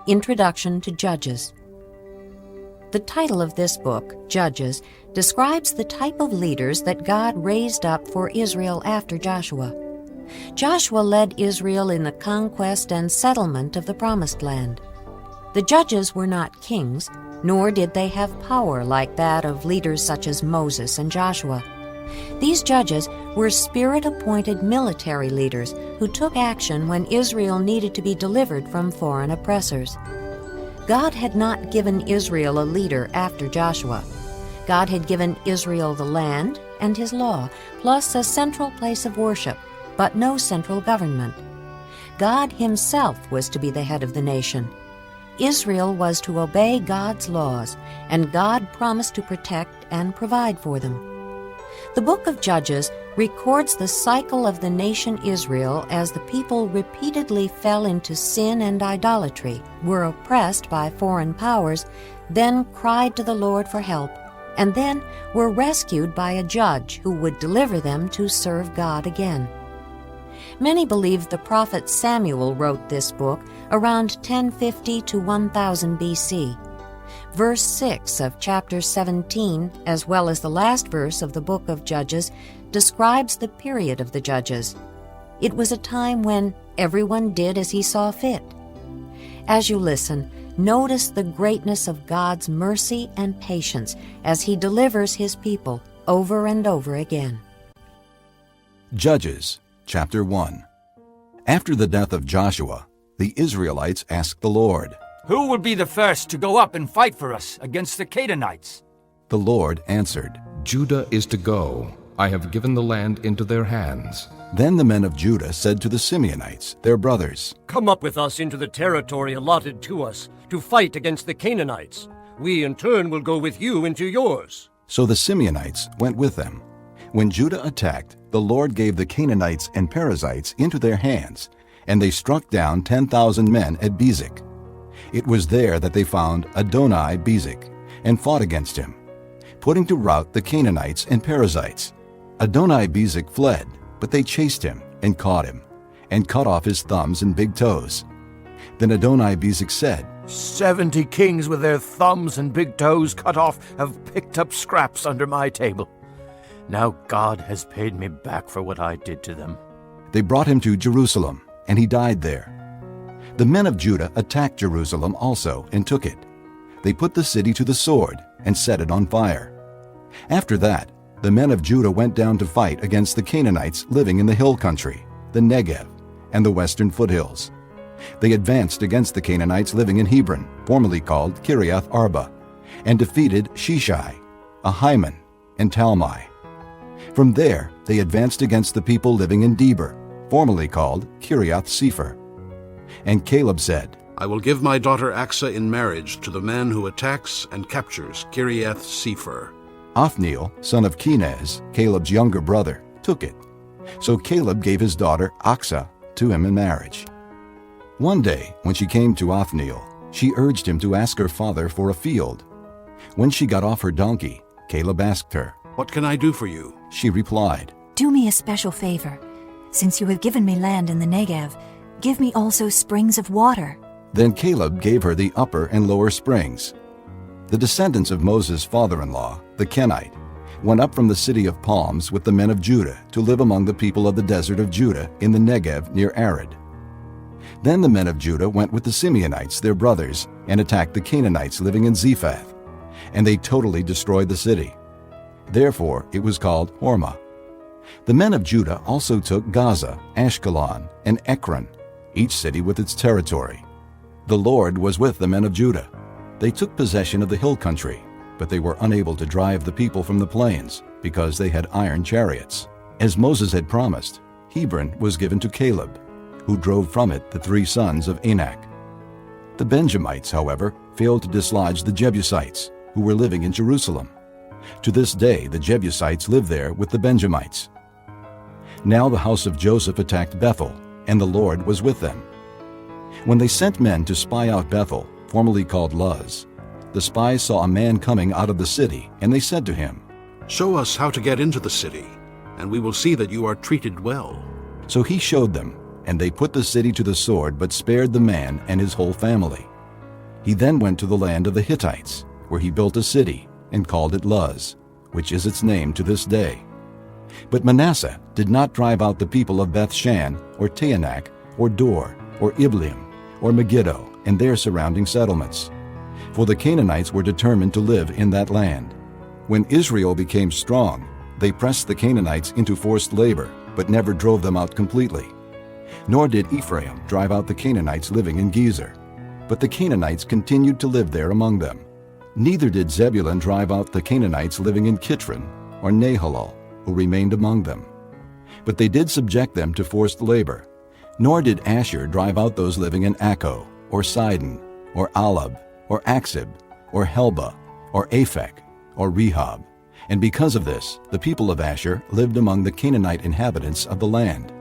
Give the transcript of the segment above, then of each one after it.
Introduction to Judges. The title of this book, Judges, describes the type of leaders that God raised up for Israel after Joshua. Joshua led Israel in the conquest and settlement of the Promised Land. The judges were not kings, nor did they have power like that of leaders such as Moses and Joshua. These judges were Spirit-appointed military leaders who took action when Israel needed to be delivered from foreign oppressors. God had not given Israel a leader after Joshua. God had given Israel the land and His law, plus a central place of worship, but no central government. God Himself was to be the head of the nation. Israel was to obey God's laws, and God promised to protect and provide for them. The book of Judges records the cycle of the nation Israel as the people repeatedly fell into sin and idolatry, were oppressed by foreign powers, then cried to the Lord for help, and then were rescued by a judge who would deliver them to serve God again. Many believe the prophet Samuel wrote this book around 1050 to 1000 BC. Verse 6 of chapter 17, as well as the last verse of the book of Judges, describes the period of the judges. It was a time when everyone did as he saw fit. As you listen, notice the greatness of God's mercy and patience as He delivers His people over and over again. Judges, chapter 1. After the death of Joshua, the Israelites asked the Lord, "Who will be the first to go up and fight for us against the Canaanites?" The Lord answered, Judah is to go. I have given the land into their hands. Then the men of Judah said to the Simeonites, their brothers, "Come up with us into the territory allotted to us to fight against the Canaanites. We in turn will go with you into yours." So the Simeonites went with them. When Judah attacked, the Lord gave the Canaanites and Perizzites into their hands, and they struck down 10,000 men at Bezek. It was there that they found Adoni-Bezek and fought against him, putting to rout the Canaanites and Perizzites. Adoni-Bezek fled, but they chased him and caught him, and cut off his thumbs and big toes. Then Adoni-Bezek said, 70 kings with their thumbs and big toes cut off have picked up scraps under my table. Now God has paid me back for what I did to them. They brought him to Jerusalem, and he died there. The men of Judah attacked Jerusalem also and took it. They put the city to the sword and set it on fire. After that, the men of Judah went down to fight against the Canaanites living in the hill country, the Negev, and the western foothills. They advanced against the Canaanites living in Hebron, formerly called Kiriath Arba, and defeated Sheshai, Ahiman, and Talmai. From there, they advanced against the people living in Debir, formerly called Kiriath Sepher. And Caleb said, I will give my daughter Achsah in marriage to the man who attacks and captures Kiriath Sepher. Othniel, son of Kenaz, Caleb's younger brother, took it. So Caleb gave his daughter Achsah to him in marriage. One day, when she came to Othniel, she urged him to ask her father for a field. When she got off her donkey, Caleb asked her, What can I do for you? She replied, Do me a special favor. Since you have given me land in the Negev, give me also springs of water. Then Caleb gave her the upper and lower springs. The descendants of Moses' father-in-law, the Kenite, went up from the city of palms with the men of Judah to live among the people of the desert of Judah in the Negev near Arad. Then the men of Judah went with the Simeonites, their brothers, and attacked the Canaanites living in Zephath, and they totally destroyed the city. Therefore it was called Hormah. The men of Judah also took Gaza, Ashkelon, and Ekron, each city with its territory. The Lord was with the men of Judah. They took possession of the hill country, but they were unable to drive the people from the plains, because they had iron chariots. As Moses had promised, Hebron was given to Caleb, who drove from it the 3 sons of Anak. The Benjamites, however, failed to dislodge the Jebusites, who were living in Jerusalem. To this day the Jebusites live there with the Benjamites. Now the house of Joseph attacked Bethel, and the Lord was with them. When they sent men to spy out Bethel, formerly called Luz, the spies saw a man coming out of the city, and they said to him, Show us how to get into the city, and we will see that you are treated well. So he showed them, and they put the city to the sword, but spared the man and his whole family. He then went to the land of the Hittites, where he built a city and called it Luz, which is its name to this day. But Manasseh did not drive out the people of Beth-shan, or Taanach, or Dor, or Ibleam, or Megiddo, and their surrounding settlements. For the Canaanites were determined to live in that land. When Israel became strong, they pressed the Canaanites into forced labor, but never drove them out completely. Nor did Ephraim drive out the Canaanites living in Gezer, but the Canaanites continued to live there among them. Neither did Zebulun drive out the Canaanites living in Kitron, or Nahalal, who remained among them. But they did subject them to forced labor. Nor did Asher drive out those living in Akko, or Sidon, or Alab, or Aksib, or Helba, or Aphek, or Rehob. And because of this, the people of Asher lived among the Canaanite inhabitants of the land.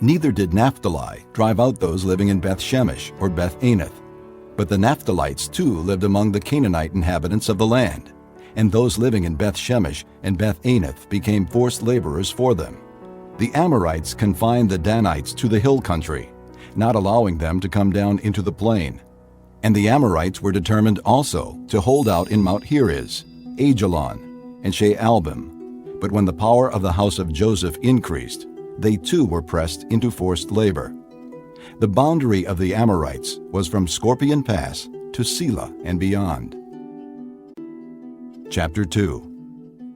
Neither did Naphtali drive out those living in Beth-Shemesh, or Beth-Anath. But the Naphtalites too lived among the Canaanite inhabitants of the land, and those living in Beth-Shemesh and Beth-Anath became forced laborers for them. The Amorites confined the Danites to the hill country, not allowing them to come down into the plain. And the Amorites were determined also to hold out in Mount Heriz, Ajalon, and Shealbim. But when the power of the house of Joseph increased, they too were pressed into forced labor. The boundary of the Amorites was from Scorpion Pass to Selah and beyond. Chapter 2.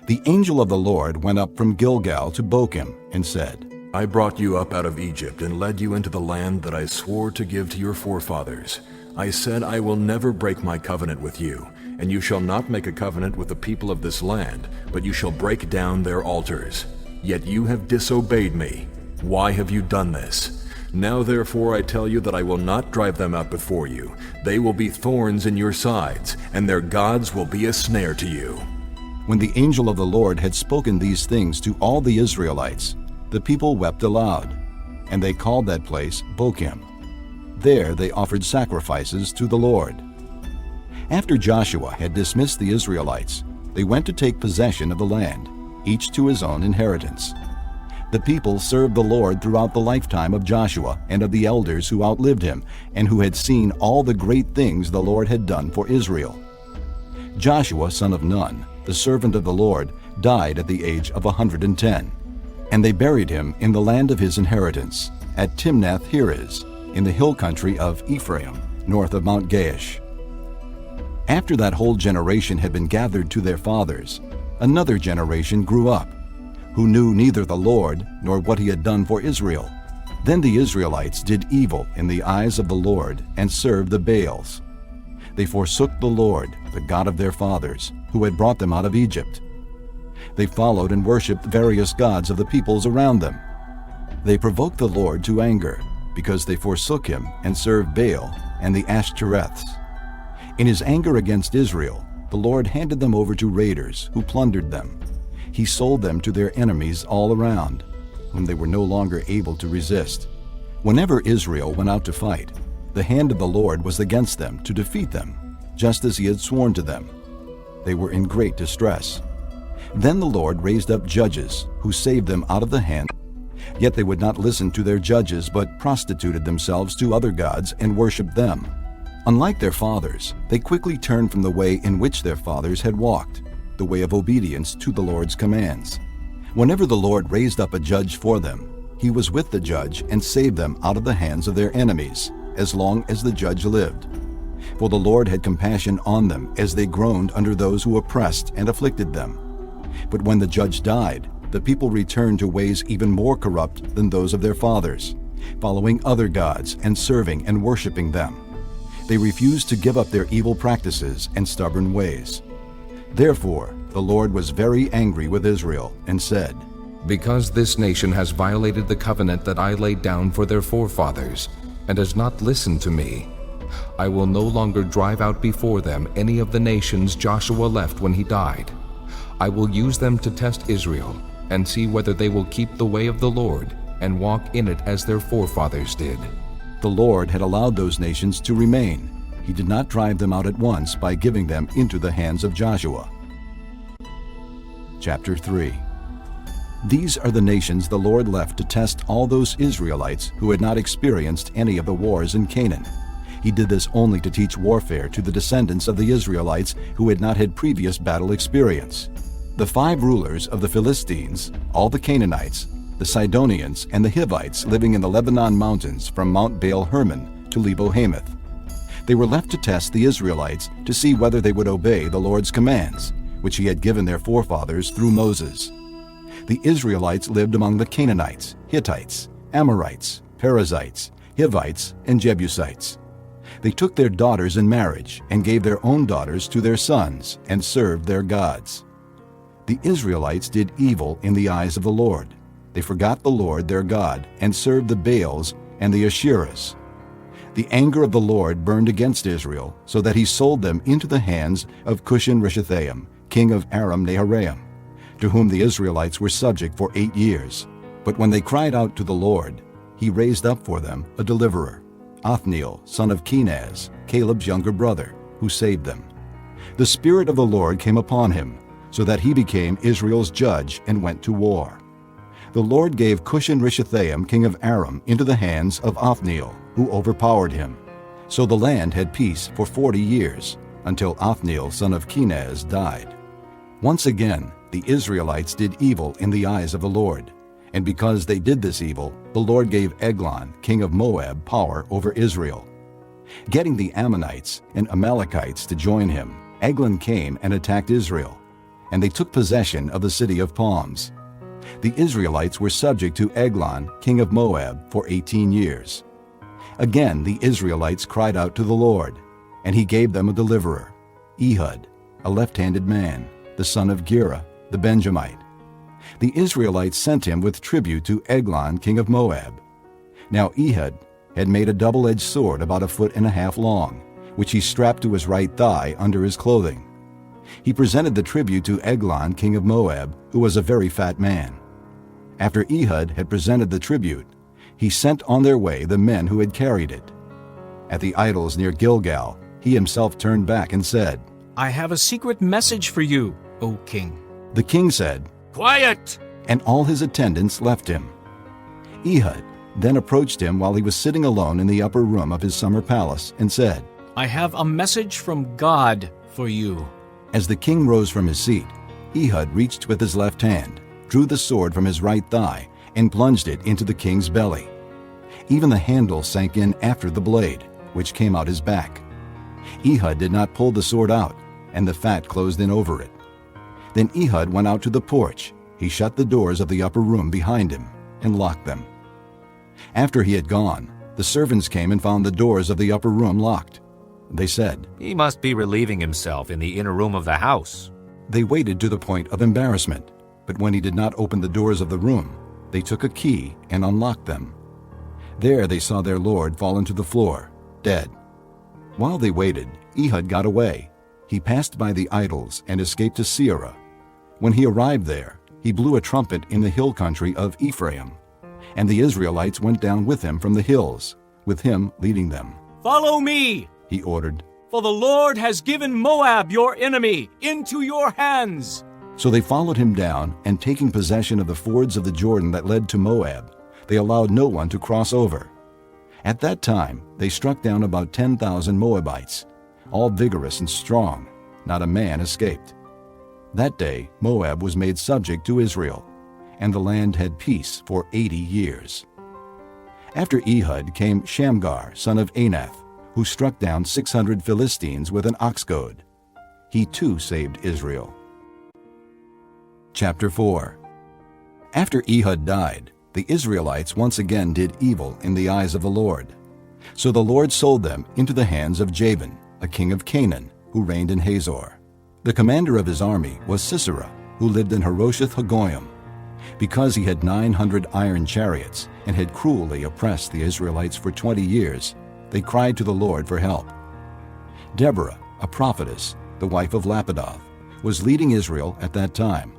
The angel of the Lord went up from Gilgal to Bochim and said, I brought you up out of Egypt and led you into the land that I swore to give to your forefathers. I said, I will never break my covenant with you, and you shall not make a covenant with the people of this land, but you shall break down their altars. Yet you have disobeyed me. Why have you done this? Now therefore I tell you that I will not drive them out before you. They will be thorns in your sides, and their gods will be a snare to you. When the angel of the Lord had spoken these things to all the Israelites, the people wept aloud, and they called that place Bochim. There they offered sacrifices to the Lord. After Joshua had dismissed the Israelites, they went to take possession of the land, each to his own inheritance. The people served the Lord throughout the lifetime of Joshua and of the elders who outlived him and who had seen all the great things the Lord had done for Israel. Joshua, son of Nun, the servant of the Lord, died at the age of 110, and they buried him in the land of his inheritance, at Timnath-Heres, in the hill country of Ephraim, north of Mount Gaash. After that whole generation had been gathered to their fathers, another generation grew up, who knew neither the Lord nor what he had done for Israel. Then the Israelites did evil in the eyes of the Lord and served the Baals. They forsook the Lord, the God of their fathers, who had brought them out of Egypt. They followed and worshipped various gods of the peoples around them. They provoked the Lord to anger, because they forsook him and served Baal and the Ashtoreths. In his anger against Israel, the Lord handed them over to raiders who plundered them. He sold them to their enemies all around, whom they were no longer able to resist. Whenever Israel went out to fight, the hand of the Lord was against them to defeat them, just as he had sworn to them. They were in great distress. Then the Lord raised up judges who saved them out of the hand. Yet they would not listen to their judges, but prostituted themselves to other gods and worshipped them. Unlike their fathers, they quickly turned from the way in which their fathers had walked, the way of obedience to the Lord's commands. Whenever the Lord raised up a judge for them, he was with the judge and saved them out of the hands of their enemies, as long as the judge lived. For the Lord had compassion on them as they groaned under those who oppressed and afflicted them. But when the judge died, the people returned to ways even more corrupt than those of their fathers, following other gods and serving and worshiping them. They refused to give up their evil practices and stubborn ways. Therefore, the Lord was very angry with Israel and said, Because this nation has violated the covenant that I laid down for their forefathers, and has not listened to me, I will no longer drive out before them any of the nations Joshua left when he died. I will use them to test Israel, and see whether they will keep the way of the Lord, and walk in it as their forefathers did. The Lord had allowed those nations to remain. He did not drive them out at once by giving them into the hands of Joshua. Chapter 3. These are the nations the Lord left to test all those Israelites who had not experienced any of the wars in Canaan. He did this only to teach warfare to the descendants of the Israelites who had not had previous battle experience. The 5 rulers of the Philistines, all the Canaanites, the Sidonians, and the Hivites living in the Lebanon mountains from Mount Baal Hermon to Lebo Hamath. They were left to test the Israelites to see whether they would obey the Lord's commands, which he had given their forefathers through Moses. The Israelites lived among the Canaanites, Hittites, Amorites, Perizzites, Hivites, and Jebusites. They took their daughters in marriage and gave their own daughters to their sons and served their gods. The Israelites did evil in the eyes of the Lord. They forgot the Lord their God and served the Baals and the Asherahs. The anger of the Lord burned against Israel, so that he sold them into the hands of Cushan-Rishathaim, king of Aram-Naharaim, to whom the Israelites were subject for 8 years. But when they cried out to the Lord, he raised up for them a deliverer, Othniel, son of Kenaz, Caleb's younger brother, who saved them. The Spirit of the Lord came upon him, so that he became Israel's judge and went to war. The Lord gave Cushan-Rishathaim, king of Aram, into the hands of Othniel, who overpowered him. So the land had peace for 40 years, until Othniel, son of Kenaz, died. Once again, the Israelites did evil in the eyes of the Lord. And because they did this evil, the Lord gave Eglon, king of Moab, power over Israel. Getting the Ammonites and Amalekites to join him, Eglon came and attacked Israel, and they took possession of the city of palms. The Israelites were subject to Eglon, king of Moab, for 18 years. Again the Israelites cried out to the Lord, and he gave them a deliverer, Ehud, a left-handed man, the son of Gera, the Benjamite. The Israelites sent him with tribute to Eglon, king of Moab. Now Ehud had made a double-edged sword about 1.5 feet long, which he strapped to his right thigh under his clothing. He presented the tribute to Eglon, king of Moab, who was a very fat man. After Ehud had presented the tribute, he sent on their way the men who had carried it. At the idols near Gilgal, he himself turned back and said, "I have a secret message for you, O king." The king said, Quiet! and all his attendants left him. Ehud then approached him while he was sitting alone in the upper room of his summer palace and said, "I have a message from God for you." As the king rose from his seat, Ehud reached with his left hand, drew the sword from his right thigh, and plunged it into the king's belly. Even the handle sank in after the blade, which came out his back. Ehud did not pull the sword out, and the fat closed in over it. Then Ehud went out to the porch. He shut the doors of the upper room behind him and locked them. After he had gone, the servants came and found the doors of the upper room locked. They said, "He must be relieving himself in the inner room of the house." They waited to the point of embarrassment, but when he did not open the doors of the room, they took a key and unlocked them. There they saw their lord fallen to the floor, dead. While they waited, Ehud got away. He passed by the idols and escaped to Seirah. When he arrived there, he blew a trumpet in the hill country of Ephraim, and the Israelites went down with him from the hills, with him leading them. "Follow me," he ordered. "for the Lord has given Moab, your enemy, into your hands." So they followed him down, and taking possession of the fords of the Jordan that led to Moab, they allowed no one to cross over. At that time they struck down about 10,000 Moabites, all vigorous and strong. Not a man escaped. That day Moab was made subject to Israel, and the land had peace for 80 years. After Ehud came Shamgar, son of Anath, who struck down 600 Philistines with an ox goad. He too saved Israel. Chapter 4. After Ehud died, the Israelites once again did evil in the eyes of the Lord. So the Lord sold them into the hands of Jabin, a king of Canaan, who reigned in Hazor. The commander of his army was Sisera, who lived in Haroshath Hagoyim. Because he had 900 iron chariots and had cruelly oppressed the Israelites for 20 years, they cried to the Lord for help. Deborah, a prophetess, the wife of Lapidoth, was leading Israel at that time.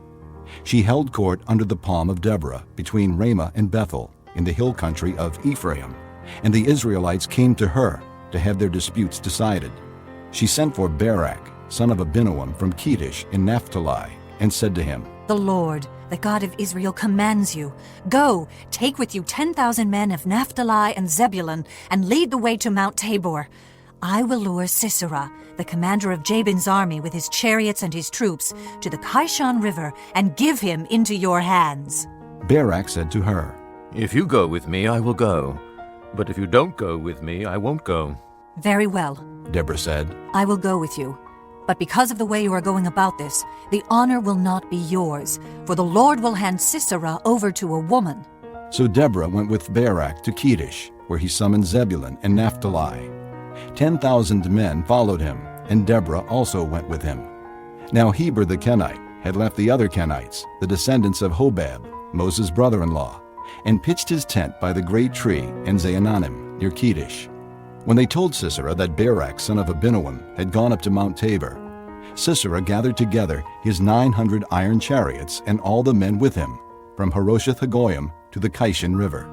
She held court under the palm of Deborah between Ramah and Bethel in the hill country of Ephraim, and the Israelites came to her to have their disputes decided. She sent for Barak, son of Abinoam from Kedesh in Naphtali, and said to him, "The Lord, the God of Israel, commands you, go, take with you 10,000 men of Naphtali and Zebulun, and lead the way to Mount Tabor. I will lure Sisera, the commander of Jabin's army with his chariots and his troops, to the Kishon River and give him into your hands. Barak said to her, If you go with me, I will go. But if you don't go with me, I won't go. Very well, Deborah said. I will go with you. But because of the way you are going about this, the honor will not be yours, for the Lord will hand Sisera over to a woman. So Deborah went with Barak to Kedesh, where he summoned Zebulun and Naphtali. 10,000 men followed him, and Deborah also went with him. Now Heber the Kenite had left the other Kenites, the descendants of Hobab, Moses' brother-in-law, and pitched his tent by the great tree in Zaananim near Kedesh. When they told Sisera that Barak son of Abinoam had gone up to Mount Tabor, Sisera gathered together his 900 iron chariots and all the men with him, from Harosheth-Hagoyim to the Kishon River.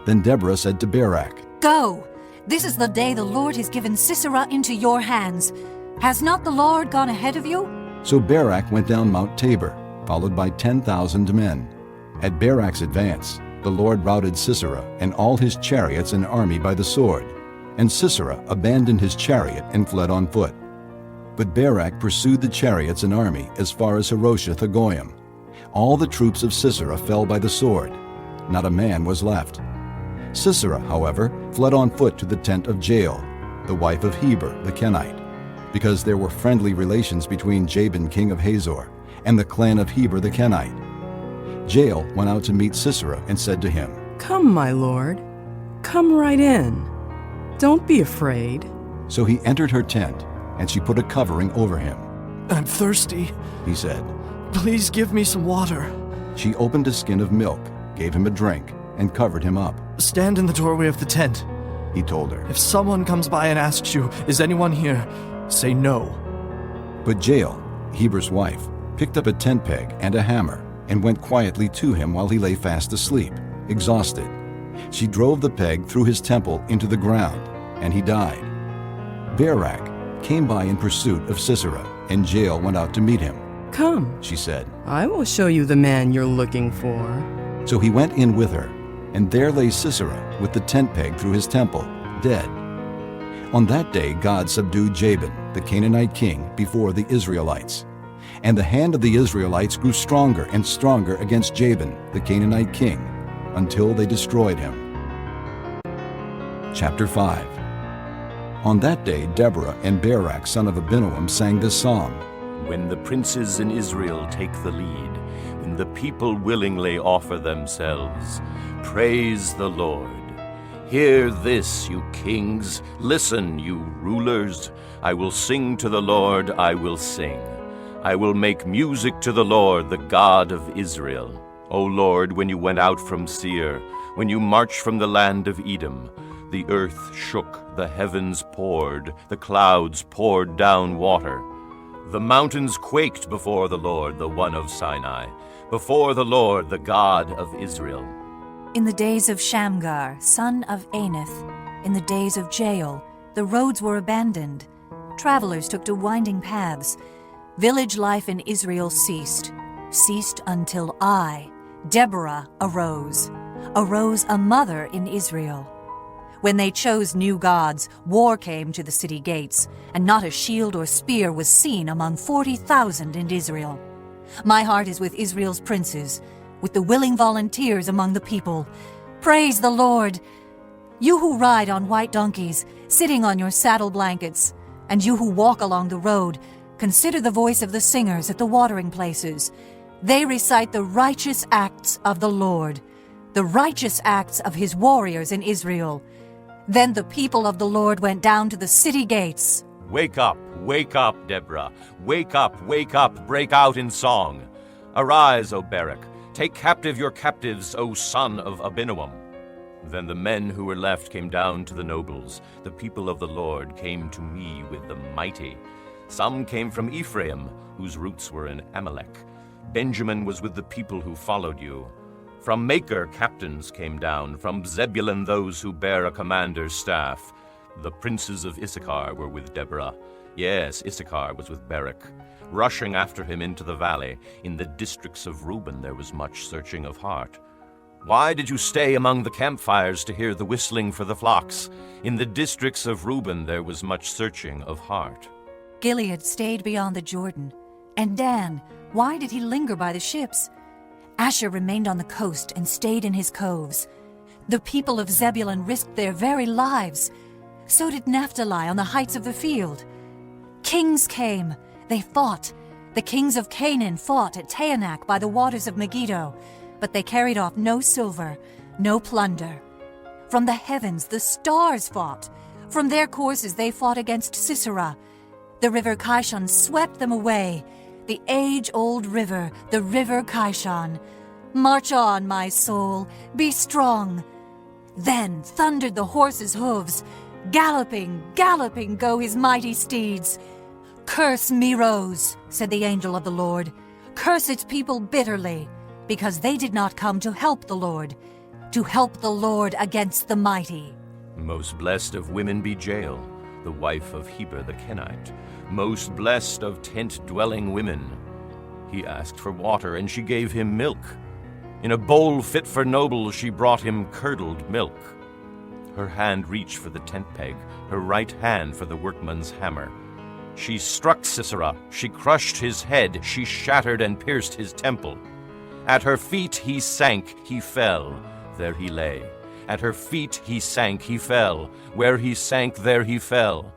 Then Deborah said to Barak, Go! This is the day the Lord has given Sisera into your hands. Has not the Lord gone ahead of you? So Barak went down Mount Tabor, followed by 10,000 men. At Barak's advance, the Lord routed Sisera and all his chariots and army by the sword, and Sisera abandoned his chariot and fled on foot. But Barak pursued the chariots and army as far as Harosheth-Hagoyim. All the troops of Sisera fell by the sword. Not a man was left. Sisera, however, fled on foot to the tent of Jael, the wife of Heber the Kenite, because there were friendly relations between Jabin king of Hazor and the clan of Heber the Kenite. Jael went out to meet Sisera and said to him, Come, my lord, come right in. Don't be afraid. So he entered her tent, and she put a covering over him. I'm thirsty, he said. Please give me some water. She opened a skin of milk, gave him a drink, and covered him up. Stand in the doorway of the tent, he told her. If someone comes by and asks you, Is anyone here? Say no. But Jael, Heber's wife, picked up a tent peg and a hammer and went quietly to him while he lay fast asleep, exhausted. She drove the peg through his temple into the ground, and he died. Barak came by in pursuit of Sisera, and Jael went out to meet him. Come, she said. I will show you the man you're looking for. So he went in with her, and there lay Sisera with the tent peg through his temple, dead. On that day God subdued Jabin, the Canaanite king, before the Israelites. And the hand of the Israelites grew stronger and stronger against Jabin, the Canaanite king, until they destroyed him. Chapter 5. On that day Deborah and Barak son of Abinoam sang this song. When the princes in Israel take the lead, when the people willingly offer themselves, praise the Lord. Hear this, you kings. Listen, you rulers. I will sing to the Lord, I will sing. I will make music to the Lord, the God of Israel. O Lord, when you went out from Seir, when you marched from the land of Edom, the earth shook, the heavens poured, the clouds poured down water. The mountains quaked before the Lord, the one of Sinai, before the Lord, the God of Israel. In the days of Shamgar, son of Anath, in the days of Jael, the roads were abandoned. Travelers took to winding paths. Village life in Israel ceased until I, Deborah, arose a mother in Israel. When they chose new gods, war came to the city gates, and not a shield or spear was seen among 40,000 in Israel. My heart is with Israel's princes, with the willing volunteers among the people. Praise the Lord! You who ride on white donkeys, sitting on your saddle blankets, and you who walk along the road, consider the voice of the singers at the watering places. They recite the righteous acts of the Lord, the righteous acts of his warriors in Israel. Then the people of the Lord went down to the city gates. Wake up, Deborah. Wake up, break out in song. Arise, O Barak. Take captive your captives, O son of Abinoam. Then the men who were left came down to the nobles. The people of the Lord came to me with the mighty. Some came from Ephraim, whose roots were in Amalek. Benjamin was with the people who followed you. From Maker captains came down, from Zebulun those who bear a commander's staff. The princes of Issachar were with Deborah. Yes, Issachar was with Barak. Rushing after him into the valley, in the districts of Reuben there was much searching of heart. Why did you stay among the campfires to hear the whistling for the flocks? In the districts of Reuben there was much searching of heart. Gilead stayed beyond the Jordan. And Dan, why did he linger by the ships? Asher remained on the coast and stayed in his coves. The people of Zebulun risked their very lives. So did Naphtali on the heights of the field. Kings came. They fought. The kings of Canaan fought at Taanach by the waters of Megiddo, but they carried off no silver, no plunder. From the heavens the stars fought. From their courses they fought against Sisera. The river Kishon swept them away. The age-old river, the river Kishon. March on, my soul, be strong. Then thundered the horses' hooves. Galloping, galloping go his mighty steeds. Curse Meroz, said the angel of the Lord. Curse its people bitterly, because they did not come to help the Lord against the mighty. Most blessed of women be Jael, the wife of Heber the Kenite. Most blessed of tent-dwelling women. He asked for water, and she gave him milk. In a bowl fit for nobles she brought him curdled milk. Her hand reached for the tent peg, her right hand for the workman's hammer. She struck Sisera, she crushed his head, she shattered and pierced his temple. At her feet he sank, he fell, there he lay. At her feet he sank, he fell, where he sank there he fell,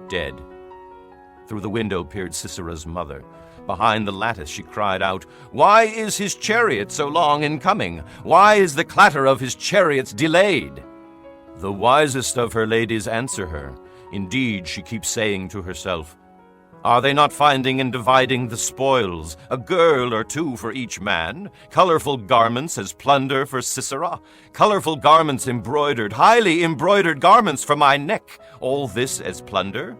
dead. Through the window peered Sisera's mother. Behind the lattice she cried out, "Why is his chariot so long in coming? Why is the clatter of his chariots delayed?" The wisest of her ladies answer her. Indeed, she keeps saying to herself, "Are they not finding and dividing the spoils, a girl or two for each man? Colorful garments as plunder for Sisera, colorful garments embroidered, highly embroidered garments for my neck, all this as plunder?"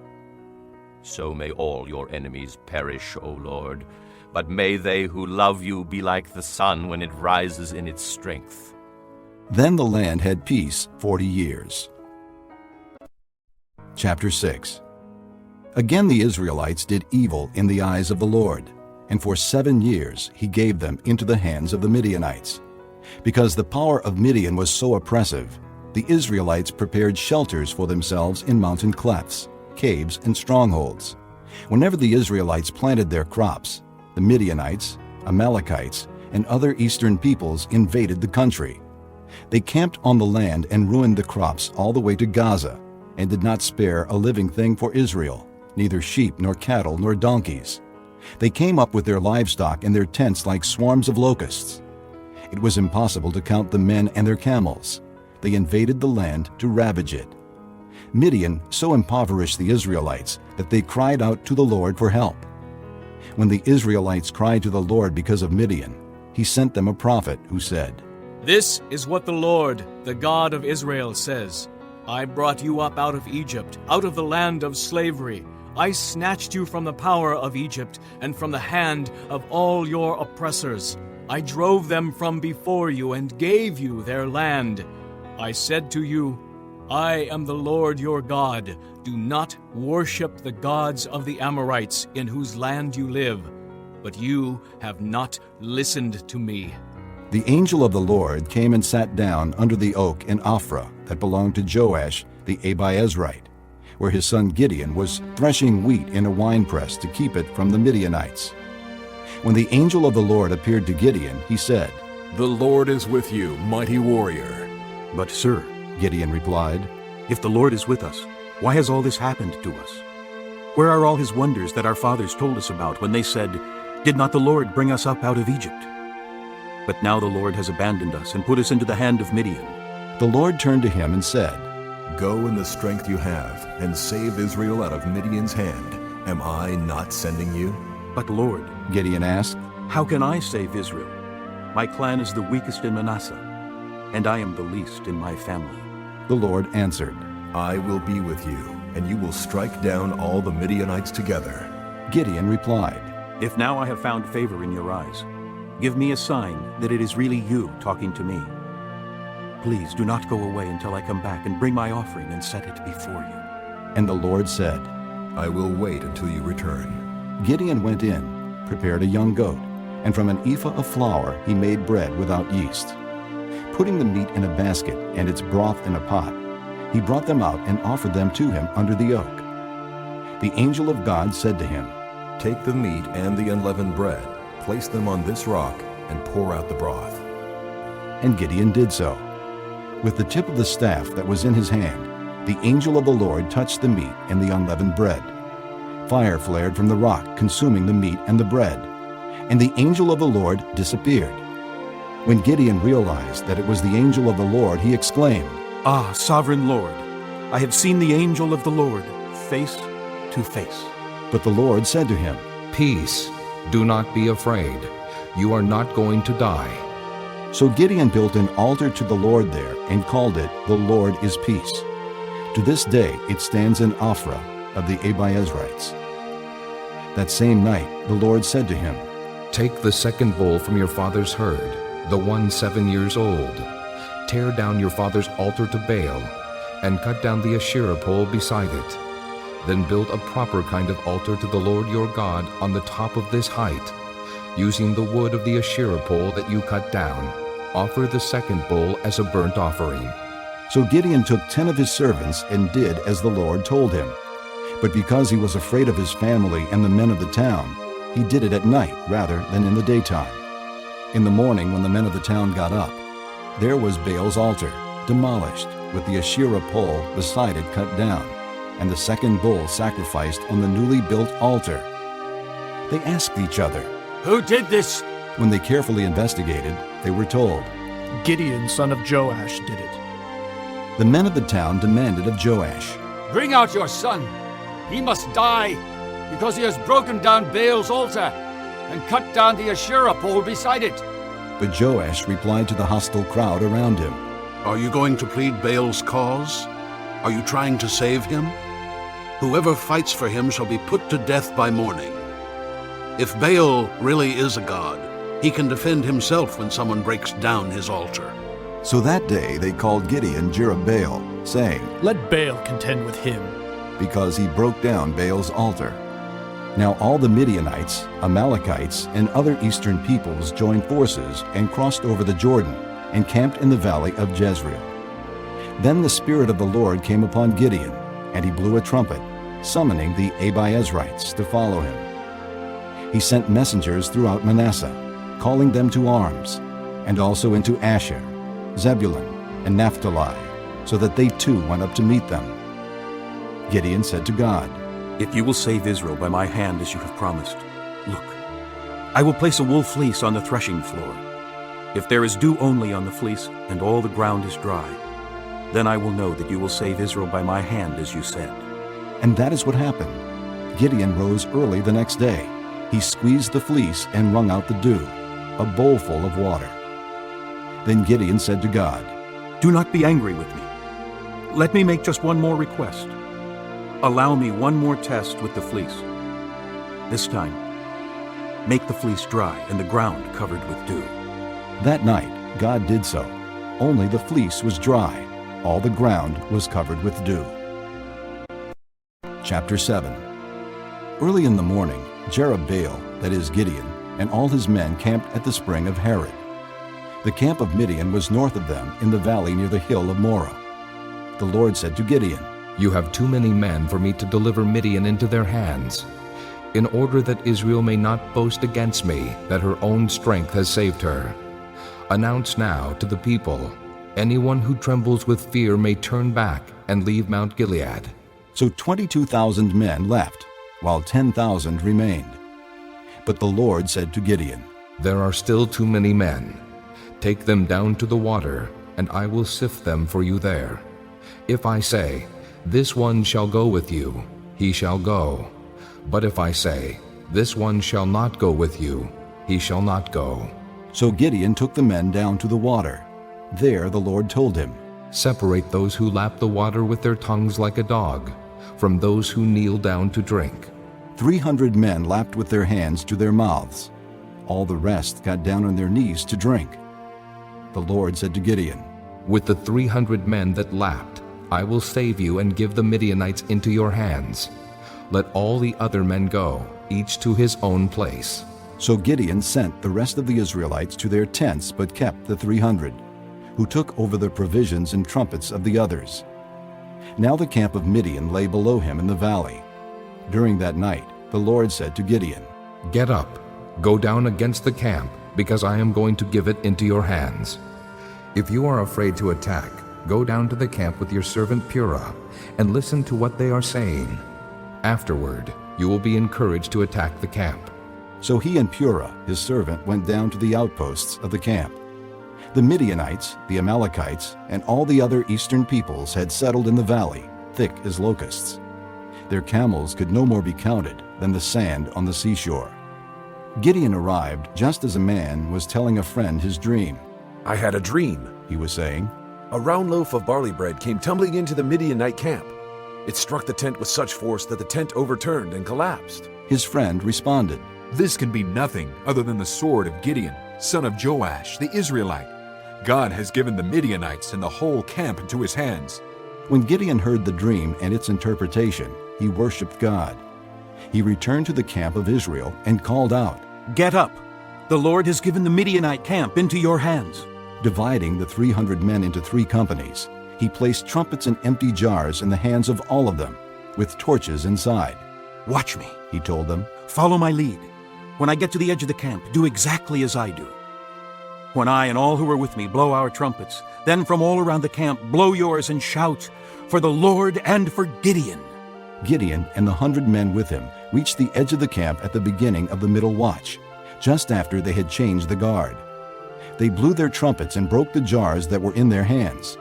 So may all your enemies perish, O Lord, but may they who love you be like the sun when it rises in its strength. Then the land had peace 40 years. Chapter 6. Again the Israelites did evil in the eyes of the Lord, and for 7 years he gave them into the hands of the Midianites. Because the power of Midian was so oppressive, the Israelites prepared shelters for themselves in mountain clefts, caves, and strongholds. Whenever the Israelites planted their crops, the Midianites, Amalekites, and other eastern peoples invaded the country. They camped on the land and ruined the crops all the way to Gaza, and did not spare a living thing for Israel, neither sheep nor cattle nor donkeys. They came up with their livestock and their tents like swarms of locusts. It was impossible to count the men and their camels. They invaded the land to ravage it. Midian so impoverished the Israelites that they cried out to the Lord for help. When the Israelites cried to the Lord because of Midian, he sent them a prophet who said, "This is what the Lord, the God of Israel, says. I brought you up out of Egypt, out of the land of slavery. I snatched you from the power of Egypt and from the hand of all your oppressors. I drove them from before you and gave you their land. I said to you, I am the Lord your God. Do not worship the gods of the Amorites in whose land you live. But you have not listened to me." The angel of the Lord came and sat down under the oak in Ophrah that belonged to Joash the Abiezrite, where his son Gideon was threshing wheat in a winepress to keep it from the Midianites. When the angel of the Lord appeared to Gideon, he said, "The Lord is with you, mighty warrior." "But sir," Gideon replied, "if the Lord is with us, why has all this happened to us? Where are all his wonders that our fathers told us about when they said, 'Did not the Lord bring us up out of Egypt?' But now the Lord has abandoned us and put us into the hand of Midian." The Lord turned to him and said, "Go in the strength you have, and save Israel out of Midian's hand. Am I not sending you?" "But Lord," Gideon asked, "how can I save Israel? My clan is the weakest in Manasseh, and I am the least in my family." The Lord answered, "I will be with you, and you will strike down all the Midianites together." Gideon replied, "If now I have found favor in your eyes, give me a sign that it is really you talking to me. Please do not go away until I come back and bring my offering and set it before you." And the Lord said, "I will wait until you return." Gideon went in, prepared a young goat, and from an ephah of flour he made bread without yeast. Putting the meat in a basket and its broth in a pot, he brought them out and offered them to him under the oak. The angel of God said to him, "Take the meat and the unleavened bread, place them on this rock, and pour out the broth." And Gideon did so. With the tip of the staff that was in his hand, the angel of the Lord touched the meat and the unleavened bread. Fire flared from the rock, consuming the meat and the bread, and the angel of the Lord disappeared. When Gideon realized that it was the angel of the Lord, he exclaimed, "Ah, sovereign Lord, I have seen the angel of the Lord face to face." But the Lord said to him, "Peace, do not be afraid. You are not going to die." So Gideon built an altar to the Lord there and called it, "The Lord is Peace." To this day it stands in Ophrah of the Abiezrites. That same night the Lord said to him, "Take the second bull from your father's herd, the one 7 years old. Tear down your father's altar to Baal, and cut down the Asherah pole beside it. Then build a proper kind of altar to the Lord your God on the top of this height. Using the wood of the Asherah pole that you cut down, offer the second bull as a burnt offering." So Gideon took 10 of his servants and did as the Lord told him. But because he was afraid of his family and the men of the town, he did it at night rather than in the daytime. In the morning when the men of the town got up, there was Baal's altar, demolished, with the Asherah pole beside it cut down, and the second bull sacrificed on the newly built altar. They asked each other, "Who did this?" When they carefully investigated, they were told, Gideon, son of Joash, did it. The men of the town demanded of Joash, "Bring out your son. He must die, because he has broken down Baal's altar and cut down the Asherah pole beside it." But Joash replied to the hostile crowd around him, Are you going to plead Baal's cause? Are you trying to save him? Whoever fights for him shall be put to death by morning. If Baal really is a god, he can defend himself when someone breaks down his altar. So that day they called Gideon Jerubbaal, saying, Let Baal contend with him. Because he broke down Baal's altar. Now all the Midianites, Amalekites, and other eastern peoples joined forces and crossed over the Jordan and camped in the valley of Jezreel. Then the Spirit of the Lord came upon Gideon, and he blew a trumpet, summoning the Abiezrites to follow him. He sent messengers throughout Manasseh, calling them to arms, and also into Asher, Zebulun, and Naphtali, so that they too went up to meet them. Gideon said to God, If you will save Israel by my hand as you have promised, look, I will place a wool fleece on the threshing floor. If there is dew only on the fleece and all the ground is dry, then I will know that you will save Israel by my hand as you said. And that is what happened. Gideon rose early the next day. He squeezed the fleece and wrung out the dew, a bowlful of water. Then Gideon said to God, Do not be angry with me. Let me make just one more request. Allow me one more test with the fleece. This time, make the fleece dry and the ground covered with dew. That night God did so. Only the fleece was dry. All the ground was covered with dew. Chapter 7. Early in the morning, Jerubbaal, that is Gideon, and all his men camped at the spring of Harod. The camp of Midian was north of them in the valley near the hill of Moreh. The Lord said to Gideon, You have too many men for me to deliver Midian into their hands. In order that Israel may not boast against me that her own strength has saved her. Announce now to the people, anyone who trembles with fear may turn back and leave Mount Gilead. So 22,000 men left, while 10,000 remained. But the Lord said to Gideon, There are still too many men. Take them down to the water, and I will sift them for you there. If I say, This one shall go with you, he shall go. But if I say, This one shall not go with you, he shall not go. So Gideon took the men down to the water. There the Lord told him, Separate those who lap the water with their tongues like a dog, from those who kneel down to drink. 300 men lapped with their hands to their mouths. All the rest got down on their knees to drink. The Lord said to Gideon, With the 300 men that lapped, I will save you and give the Midianites into your hands. Let all the other men go, each to his own place. So Gideon sent the rest of the Israelites to their tents, but kept the 300. who took over the provisions and trumpets of the others. Now the camp of Midian lay below him in the valley. During that night the Lord said to Gideon, "Get up, go down against the camp, because I am going to give it into your hands. If you are afraid to attack, go down to the camp with your servant Purah, and listen to what they are saying. Afterward, you will be encouraged to attack the camp." So he and Purah, his servant, went down to the outposts of the camp. The Midianites, the Amalekites, and all the other eastern peoples had settled in the valley, thick as locusts. Their camels could no more be counted than the sand on the seashore. Gideon arrived just as a man was telling a friend his dream. "I had a dream," he was saying. "A round loaf of barley bread came tumbling into the Midianite camp. It struck the tent with such force that the tent overturned and collapsed." His friend responded, "This can be nothing other than the sword of Gideon, son of Joash, the Israelite. God has given the Midianites and the whole camp into his hands." When Gideon heard the dream and its interpretation, he worshipped God. He returned to the camp of Israel and called out, "Get up! The Lord has given the Midianite camp into your hands." Dividing the 300 men into 3 companies, he placed trumpets and empty jars in the hands of all of them, with torches inside. "Watch me," he told them. "Follow my lead. When I get to the edge of the camp, do exactly as I do. When I and all who are with me blow our trumpets, then from all around the camp blow yours and shout, 'For the Lord and for Gideon.'" Gideon and the 100 men with him reached the edge of the camp at the beginning of the middle watch, just after they had changed the guard. They blew their trumpets and broke the jars that were in their hands.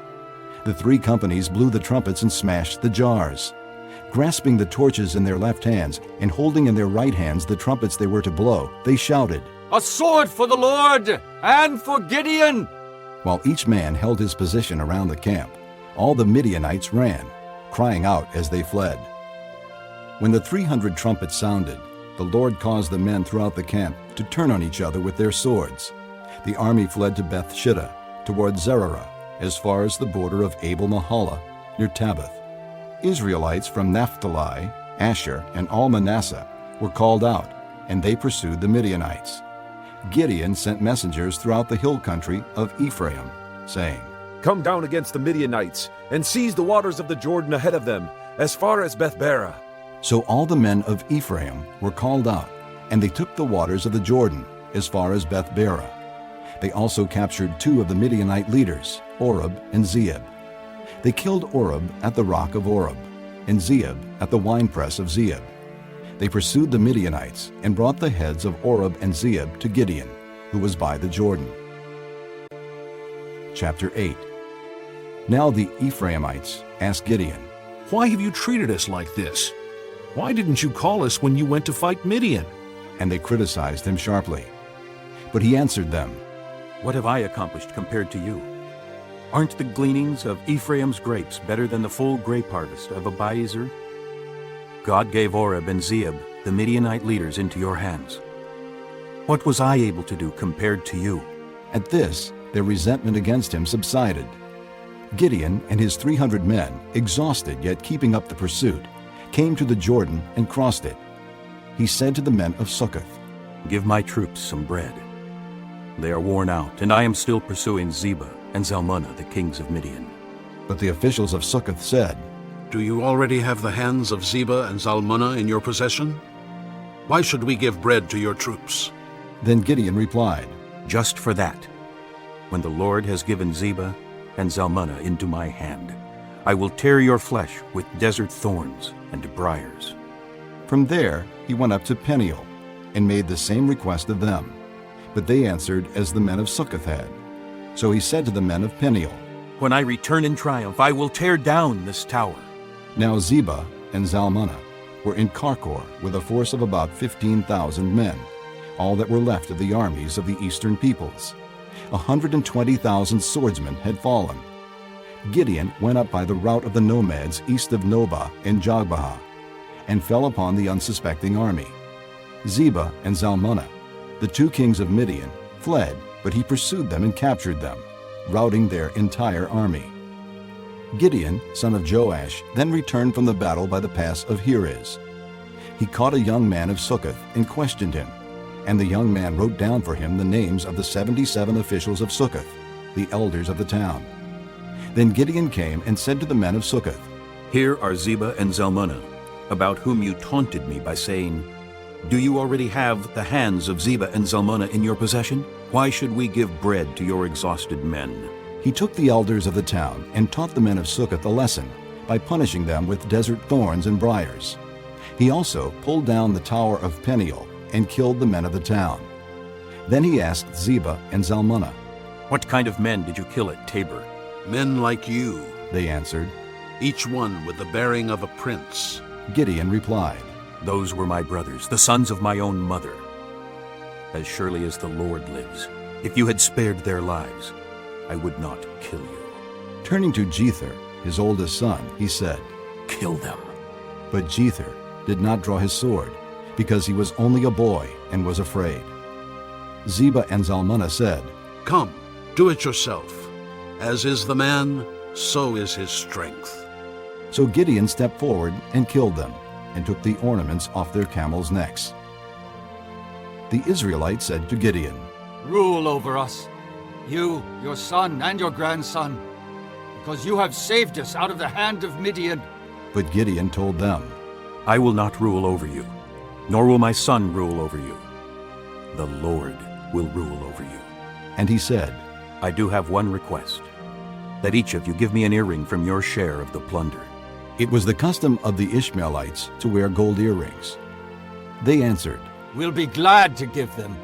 The 3 companies blew the trumpets and smashed the jars. Grasping the torches in their left hands and holding in their right hands the trumpets they were to blow, they shouted, "A sword for the Lord and for Gideon!" While each man held his position around the camp, all the Midianites ran, crying out as they fled. When the 300 trumpets sounded, the Lord caused the men throughout the camp to turn on each other with their swords. The army fled to Beth Shittah, toward Zererah, as far as the border of Abel-Mahalah, near Tabbath. Israelites from Naphtali, Asher, and all Manasseh were called out, and they pursued the Midianites. Gideon sent messengers throughout the hill country of Ephraim, saying, "Come down against the Midianites, and seize the waters of the Jordan ahead of them, as far as Beth-Barah." So all the men of Ephraim were called out, and they took the waters of the Jordan as far as Beth-Barah. They also captured 2 of the Midianite leaders, Oreb and Zeeb. They killed Oreb at the rock of Oreb, and Zeeb at the winepress of Zeeb. They pursued the Midianites and brought the heads of Oreb and Zeeb to Gideon, who was by the Jordan. Chapter 8. Now the Ephraimites asked Gideon, "Why have you treated us like this? Why didn't you call us when you went to fight Midian?" And they criticized him sharply. But he answered them, "What have I accomplished compared to you? Aren't the gleanings of Ephraim's grapes better than the full grape harvest of Abiezer? God gave Oreb and Zeeb, the Midianite leaders, into your hands. What was I able to do compared to you?" At this, their resentment against him subsided. Gideon and his 300 men, exhausted yet keeping up the pursuit, came to the Jordan and crossed it. He said to the men of Succoth, "Give my troops some bread. They are worn out, and I am still pursuing Zebah and Zalmunna, the kings of Midian." But the officials of Succoth said, "Do you already have the hands of Zebah and Zalmunna in your possession? Why should we give bread to your troops?" Then Gideon replied, "Just for that. When the Lord has given Zebah and Zalmunna into my hand, I will tear your flesh with desert thorns and briars." From there he went up to Peniel and made the same request of them. But they answered as the men of Succoth had. So he said to the men of Peniel, "When I return in triumph, I will tear down this tower." Now Zebah and Zalmunna were in Karkor with a force of about 15,000 men, all that were left of the armies of the eastern peoples. 120,000 swordsmen had fallen. Gideon went up by the route of the nomads east of Nobah and Jogbehah, and fell upon the unsuspecting army. Zebah and Zalmunna, the 2 kings of Midian, fled, but he pursued them and captured them, routing their entire army. Gideon, son of Joash, then returned from the battle by the pass of Heriz. He caught a young man of Succoth and questioned him, and the young man wrote down for him the names of the 77 officials of Succoth. the elders of the town. Then Gideon came and said to the men of Succoth, Here are Zebah and Zalmunna, about whom you taunted me by saying, Do you already have the hands of Zebah and Zalmunna in your possession? Why should we give bread to your exhausted men? He took the elders of the town and taught the men of Succoth a lesson by punishing them with desert thorns and briars. He also pulled down the tower of Peniel and killed the men of the town. Then he asked Zebah and Zalmunna, What kind of men did you kill at Tabor? Men like you, they answered. Each one with the bearing of a prince. Gideon replied, Those were my brothers, the sons of my own mother. As surely as the Lord lives, if you had spared their lives, I would not kill you. Turning to Jether, his oldest son, he said, Kill them. But Jether did not draw his sword, because he was only a boy and was afraid. Zebah and Zalmunna said, Come, do it yourself. As is the man, so is his strength. So Gideon stepped forward and killed them, and took the ornaments off their camels' necks. The Israelites said to Gideon, Rule over us, you, your son, and your grandson, because you have saved us out of the hand of Midian. But Gideon told them, I will not rule over you, nor will my son rule over you. The Lord will rule over you. And he said, I do have one request, that each of you give me an earring from your share of the plunder. It was the custom of the Ishmaelites to wear gold earrings. They answered, We'll be glad to give them.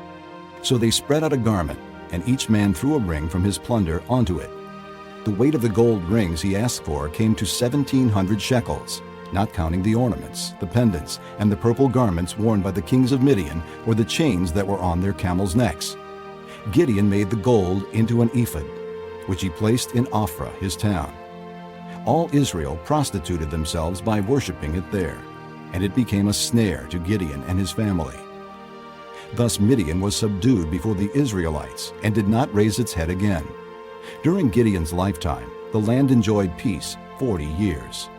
So they spread out a garment, and each man threw a ring from his plunder onto it. The weight of the gold rings he asked for came to 1,700 shekels, not counting the ornaments, the pendants, and the purple garments worn by the kings of Midian, or the chains that were on their camels' necks. Gideon made the gold into an ephod, which he placed in Ophrah, his town. All Israel prostituted themselves by worshiping it there, and it became a snare to Gideon and his family. Thus Midian was subdued before the Israelites and did not raise its head again. During Gideon's lifetime, the land enjoyed peace 40 years.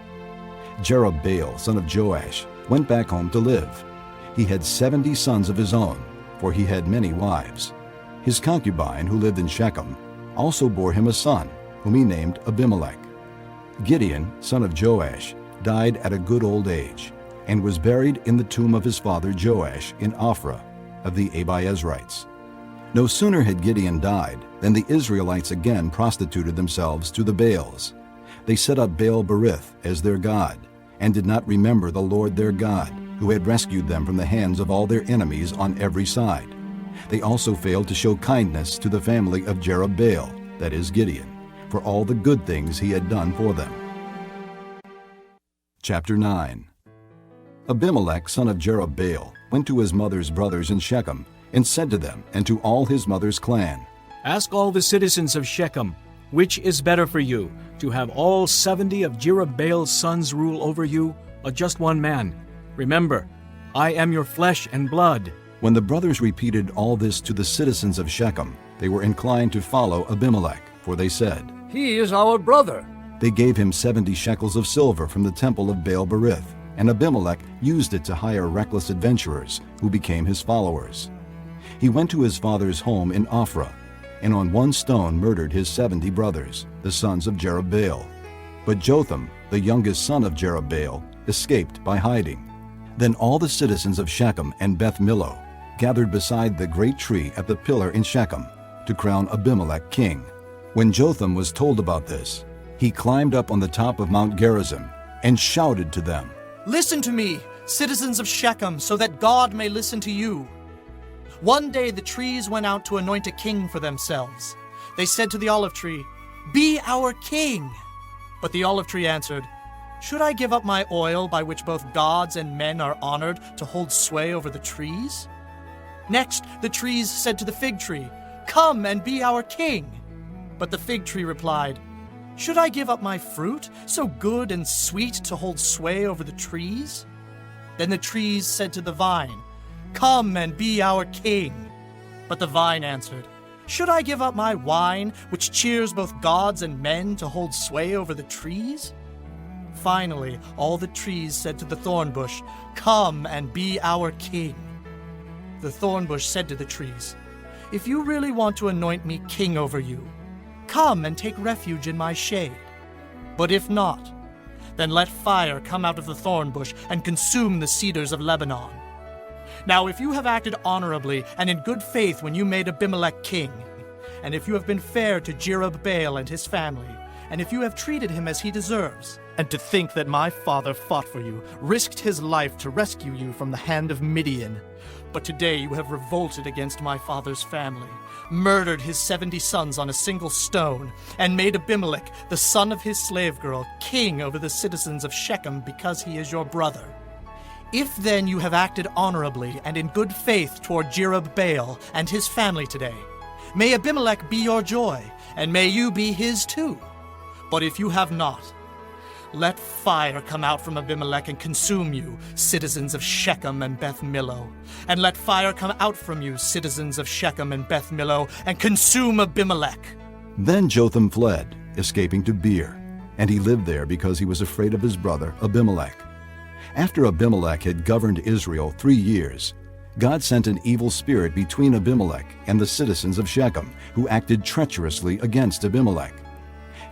Jerubbaal, son of Joash, went back home to live. He had 70 sons of his own, for he had many wives. His concubine, who lived in Shechem, also bore him a son, whom he named Abimelech. Gideon, son of Joash, died at a good old age, and was buried in the tomb of his father Joash in Ophrah of the Abiezrites. No sooner had Gideon died than the Israelites again prostituted themselves to the Baals. They set up Baal-berith as their god, and did not remember the Lord their God, who had rescued them from the hands of all their enemies on every side. They also failed to show kindness to the family of Jerubbaal, that is Gideon, for all the good things he had done for them. Chapter 9. Abimelech, son of Jerubbaal, went to his mother's brothers in Shechem, and said to them and to all his mother's clan, Ask all the citizens of Shechem, which is better for you, to have all 70 of Jerubbaal's sons rule over you, or just one man? Remember, I am your flesh and blood. When the brothers repeated all this to the citizens of Shechem, they were inclined to follow Abimelech, for they said, He is our brother. They gave him 70 shekels of silver from the temple of Baal-berith, and Abimelech used it to hire reckless adventurers who became his followers. He went to his father's home in Ophrah, and on one stone murdered his 70 brothers, the sons of Jerubbaal. But Jotham, the youngest son of Jerubbaal, escaped by hiding. Then all the citizens of Shechem and Beth Millo gathered beside the great tree at the pillar in Shechem to crown Abimelech king. When Jotham was told about this, he climbed up on the top of Mount Gerizim and shouted to them, Listen to me, citizens of Shechem, so that God may listen to you. One day the trees went out to anoint a king for themselves. They said to the olive tree, Be our king. But the olive tree answered, Should I give up my oil by which both gods and men are honored to hold sway over the trees? Next, the trees said to the fig tree, Come and be our king. But the fig tree replied, Should I give up my fruit, so good and sweet, to hold sway over the trees? Then the trees said to the vine, Come and be our king. But the vine answered, Should I give up my wine, which cheers both gods and men, to hold sway over the trees? Finally, all the trees said to the thorn bush, Come and be our king. The thorn bush said to the trees, If you really want to anoint me king over you, Come and take refuge in my shade. But if not, then let fire come out of the thorn bush and consume the cedars of Lebanon. Now if you have acted honorably and in good faith when you made Abimelech king, and if you have been fair to Jerubbaal and his family, and if you have treated him as he deserves, and to think that my father fought for you, risked his life to rescue you from the hand of Midian, but today you have revolted against my father's family, murdered his 70 sons on a single stone, and made Abimelech, the son of his slave girl, king over the citizens of Shechem because he is your brother. If then you have acted honorably and in good faith toward Jerubbaal and his family today, may Abimelech be your joy, and may you be his too. But if you have not, let fire come out from Abimelech and consume you, citizens of Shechem and Beth Millo. And let fire come out from you, citizens of Shechem and Beth Millo, and consume Abimelech. Then Jotham fled, escaping to Beer, and he lived there because he was afraid of his brother Abimelech. After Abimelech had governed Israel 3 years, God sent an evil spirit between Abimelech and the citizens of Shechem, who acted treacherously against Abimelech.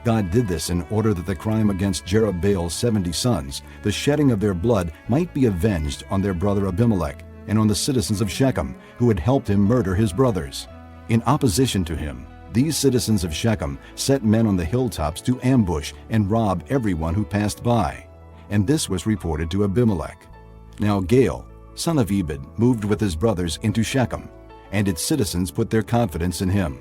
God did this in order that the crime against Jerubbaal's 70 sons, the shedding of their blood, might be avenged on their brother Abimelech and on the citizens of Shechem, who had helped him murder his brothers. In opposition to him, these citizens of Shechem set men on the hilltops to ambush and rob everyone who passed by. And this was reported to Abimelech. Now Gaal, son of Ebed, moved with his brothers into Shechem, and its citizens put their confidence in him.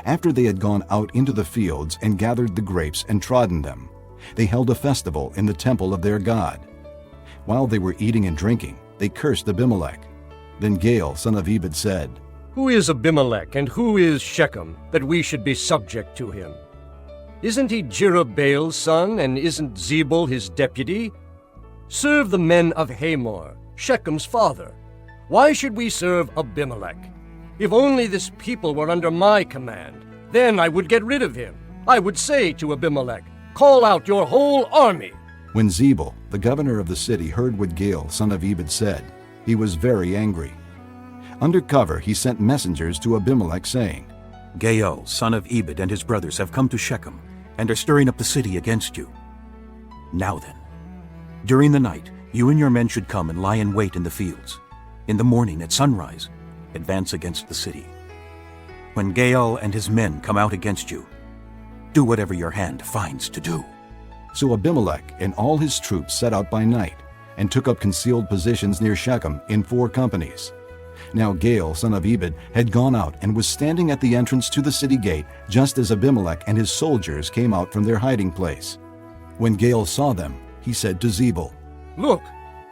After they had gone out into the fields and gathered the grapes and trodden them, they held a festival in the temple of their God. While they were eating and drinking, they cursed Abimelech. Then Gaal, son of Ebed, said, Who is Abimelech and who is Shechem, that we should be subject to him? Isn't he Jerubbaal's son, and isn't Zebah his deputy? Serve the men of Hamor, Shechem's father. Why should we serve Abimelech? If only this people were under my command, then I would get rid of him. I would say to Abimelech, Call out your whole army. When Zebah, the governor of the city, heard what Gaal, son of Ebed, said, he was very angry. Under cover, he sent messengers to Abimelech, saying, Gaal, son of Ebed, and his brothers have come to Shechem, and are stirring up the city against you. Now then, during the night, you and your men should come and lie in wait in the fields. In the morning at sunrise, advance against the city. When Gaal and his men come out against you, do whatever your hand finds to do. So Abimelech and all his troops set out by night, and took up concealed positions near Shechem in 4 companies. Now Gaal, son of Ebed, had gone out and was standing at the entrance to the city gate, just as Abimelech and his soldiers came out from their hiding place. When Gaal saw them, he said to Zebah, Look,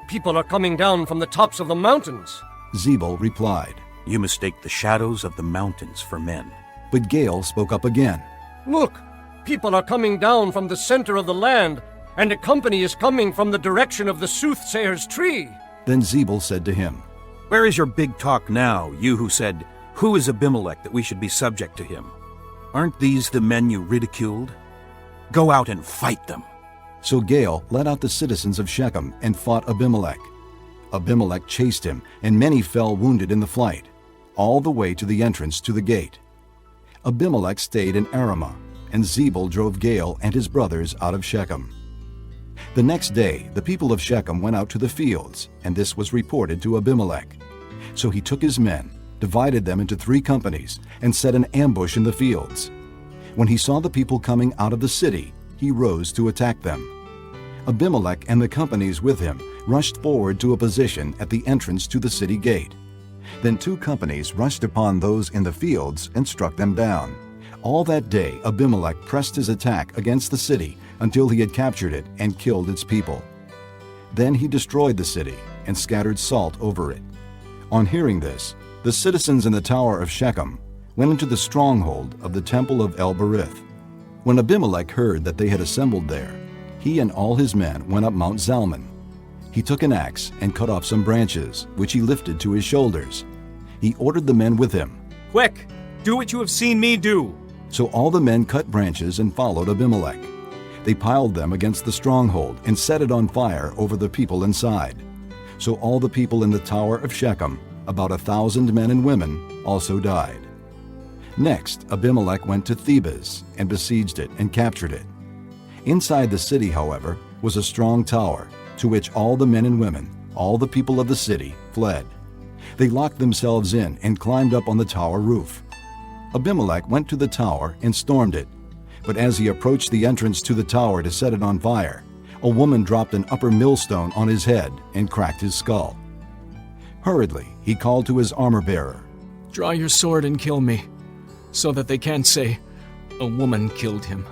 people are coming down from the tops of the mountains. Zebah replied, You mistake the shadows of the mountains for men. But Gaal spoke up again. Look, people are coming down from the center of the land, and a company is coming from the direction of the soothsayer's tree. Then Zebah said to him, Where is your big talk now, you who said, Who is Abimelech that we should be subject to him? Aren't these the men you ridiculed? Go out and fight them. So Gaal led out the citizens of Shechem and fought Abimelech. Abimelech chased him, and many fell wounded in the flight, all the way to the entrance to the gate. Abimelech stayed in Aramah, and Zebah drove Gaal and his brothers out of Shechem. The next day the people of Shechem went out to the fields, and this was reported to Abimelech. So he took his men, divided them into 3 companies, and set an ambush in the fields. When he saw the people coming out of the city, he rose to attack them. Abimelech and the companies with him rushed forward to a position at the entrance to the city gate. Then 2 companies rushed upon those in the fields and struck them down. All that day Abimelech pressed his attack against the city until he had captured it and killed its people. Then he destroyed the city and scattered salt over it. On hearing this, the citizens in the tower of Shechem went into the stronghold of the temple of El-Berith. When Abimelech heard that they had assembled there, he and all his men went up Mount Zalmunna. He took an axe and cut off some branches, which he lifted to his shoulders. He ordered the men with him, Quick, do what you have seen me do. So all the men cut branches and followed Abimelech. They piled them against the stronghold and set it on fire over the people inside. So all the people in the tower of Shechem, about 1,000 men and women, also died. Next, Abimelech went to Thebez and besieged it and captured it. Inside the city, however, was a strong tower, to which all the men and women, all the people of the city, fled. They locked themselves in and climbed up on the tower roof. Abimelech went to the tower and stormed it. But as he approached the entrance to the tower to set it on fire, a woman dropped an upper millstone on his head and cracked his skull. Hurriedly, he called to his armor-bearer, "Draw your sword and kill me, so that they can't say, 'A woman killed him.'"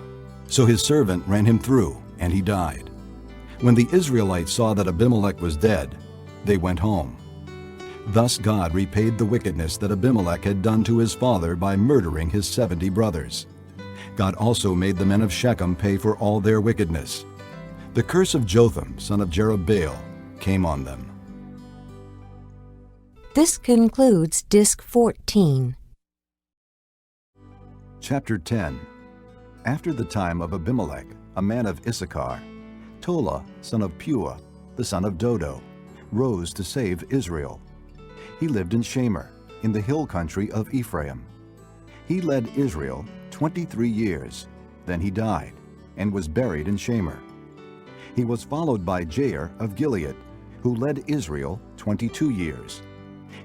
So his servant ran him through, and he died. When the Israelites saw that Abimelech was dead, they went home. Thus God repaid the wickedness that Abimelech had done to his father by murdering his 70 brothers. God also made the men of Shechem pay for all their wickedness. The curse of Jotham, son of Jerubbaal, came on them. This concludes Disc 14. Chapter 10. After the time of Abimelech, a man of Issachar, Tola, son of Puah, the son of Dodo, rose to save Israel. He lived in Shamir, in the hill country of Ephraim. He led Israel 23 years. Then he died, and was buried in Shamir. He was followed by Jair of Gilead, who led Israel 22 years.